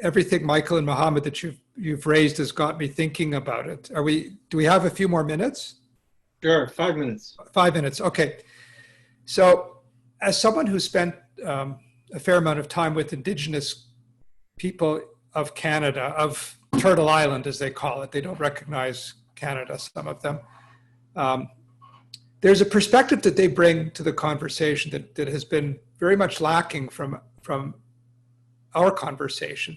everything Michael and Mohammed that you've raised has got me thinking about it. Do we have a few more minutes? Sure, 5 minutes. 5 minutes, okay. So as someone who spent a fair amount of time with Indigenous people of Canada, of Turtle Island as they call it, they don't recognize Canada, some of them. There's a perspective that they bring to the conversation that has been very much lacking from our conversation.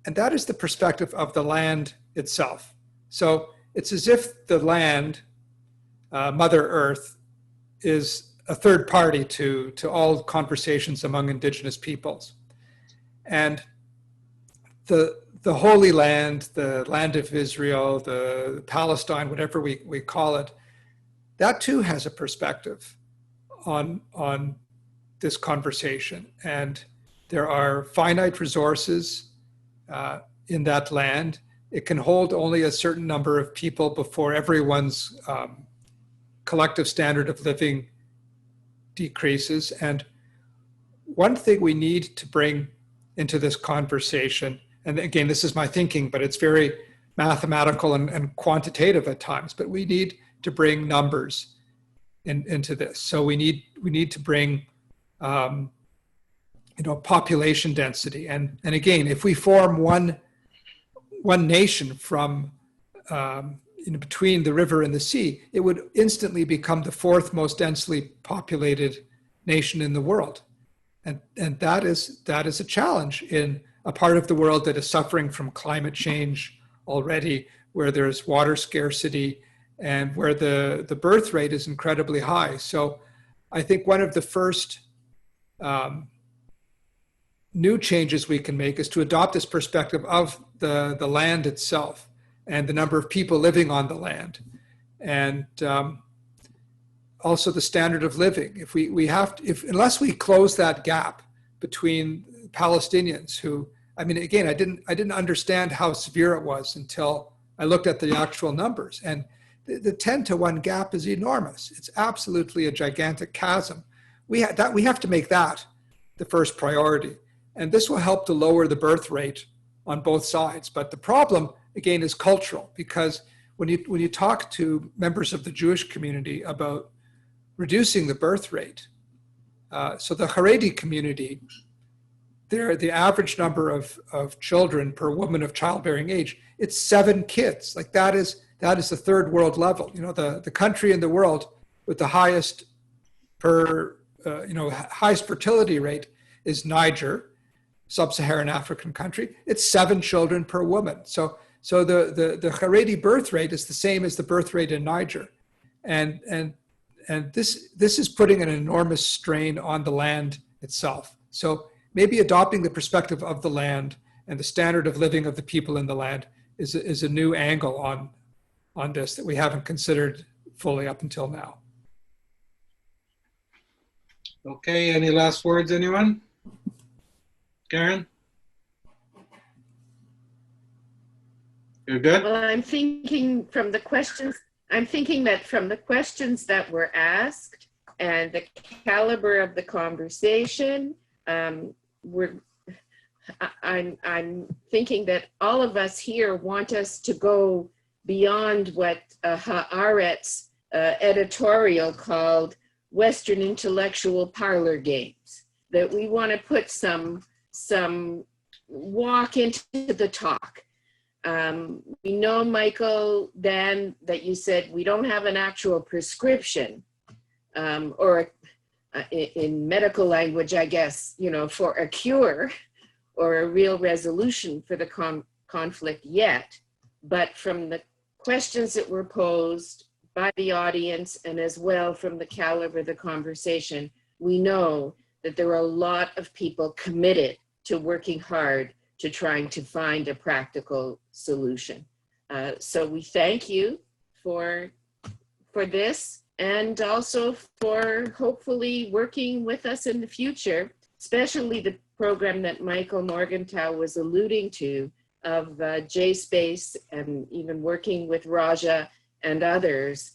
And that is the perspective of the land itself. So it's as if the land, Mother Earth, is a third party to all conversations among Indigenous peoples. And the Holy Land, the land of Israel, the Palestine, whatever we call it, that too has a perspective on this conversation. And there are finite resources in that land. It can hold only a certain number of people before everyone's collective standard of living decreases. And one thing we need to bring into this conversation, and again, this is my thinking, but it's very mathematical and quantitative at times, but we need to bring numbers into this. So we need to bring population density. And again, if we form one nation from between the river and the sea, it would instantly become the fourth most densely populated nation in the world. And that is a challenge in a part of the world that is suffering from climate change already, where there's water scarcity and where the birth rate is incredibly high. So I think one of the first new changes we can make is to adopt this perspective of the land itself and the number of people living on the land, and also the standard of living. Unless we close that gap between Palestinians who, I mean, again, I didn't understand how severe it was until I looked at the actual numbers, and the 10-to-1 gap is enormous. It's absolutely a gigantic chasm. We have to make that the first priority. And this will help to lower the birth rate on both sides. But the problem, again, is cultural, because when you talk to members of the Jewish community about reducing the birth rate, so the Haredi community, the average number of children per woman of childbearing age, it's 7 kids. Like that is the third world level. You know, the country in the world with the highest highest fertility rate is Niger, sub-Saharan African country. It's 7 children per woman. So the Haredi birth rate is the same as the birth rate in Niger, and this is putting an enormous strain on the land itself. So maybe adopting the perspective of the land and the standard of living of the people in the land is a new angle on this that we haven't considered fully up until now. Okay, any last words, anyone? Karen? You're good? Well, I'm thinking that from the questions that were asked and the caliber of the conversation, I'm thinking that all of us here want us to go beyond what Haaretz editorial called Western intellectual parlor games, that we want to put some walk into the talk. We know, Michael, Dan, that you said we don't have an actual prescription, or in medical language, I guess, for a cure or a real resolution for the conflict yet. But from the questions that were posed by the audience, and as well from the caliber of the conversation, we know that there are a lot of people committed to working hard to trying to find a practical solution. So we thank you for this, and also for hopefully working with us in the future, especially the program that Michael Morgenthau was alluding to of JSpace, and even working with Raja and others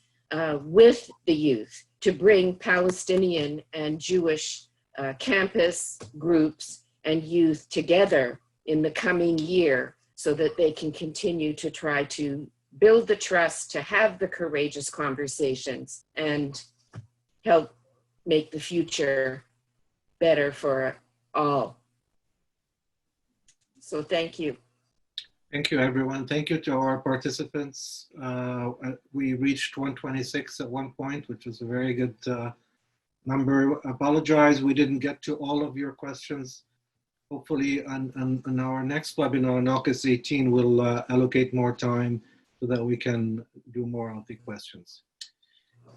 with the youth to bring Palestinian and Jewish campus groups and youth together in the coming year, so that they can continue to try to build the trust, to have the courageous conversations, and help make the future better for all. So thank you. Thank you, everyone. Thank you to our participants. We reached 126 at one point, which was a very good number. Apologize, we didn't get to all of your questions. Hopefully on our next webinar on August 18, we'll allocate more time so that we can do more of the questions.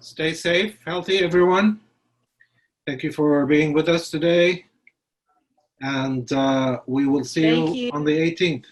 Stay safe, healthy, everyone. Thank you for being with us today. And we will see you on the 18th.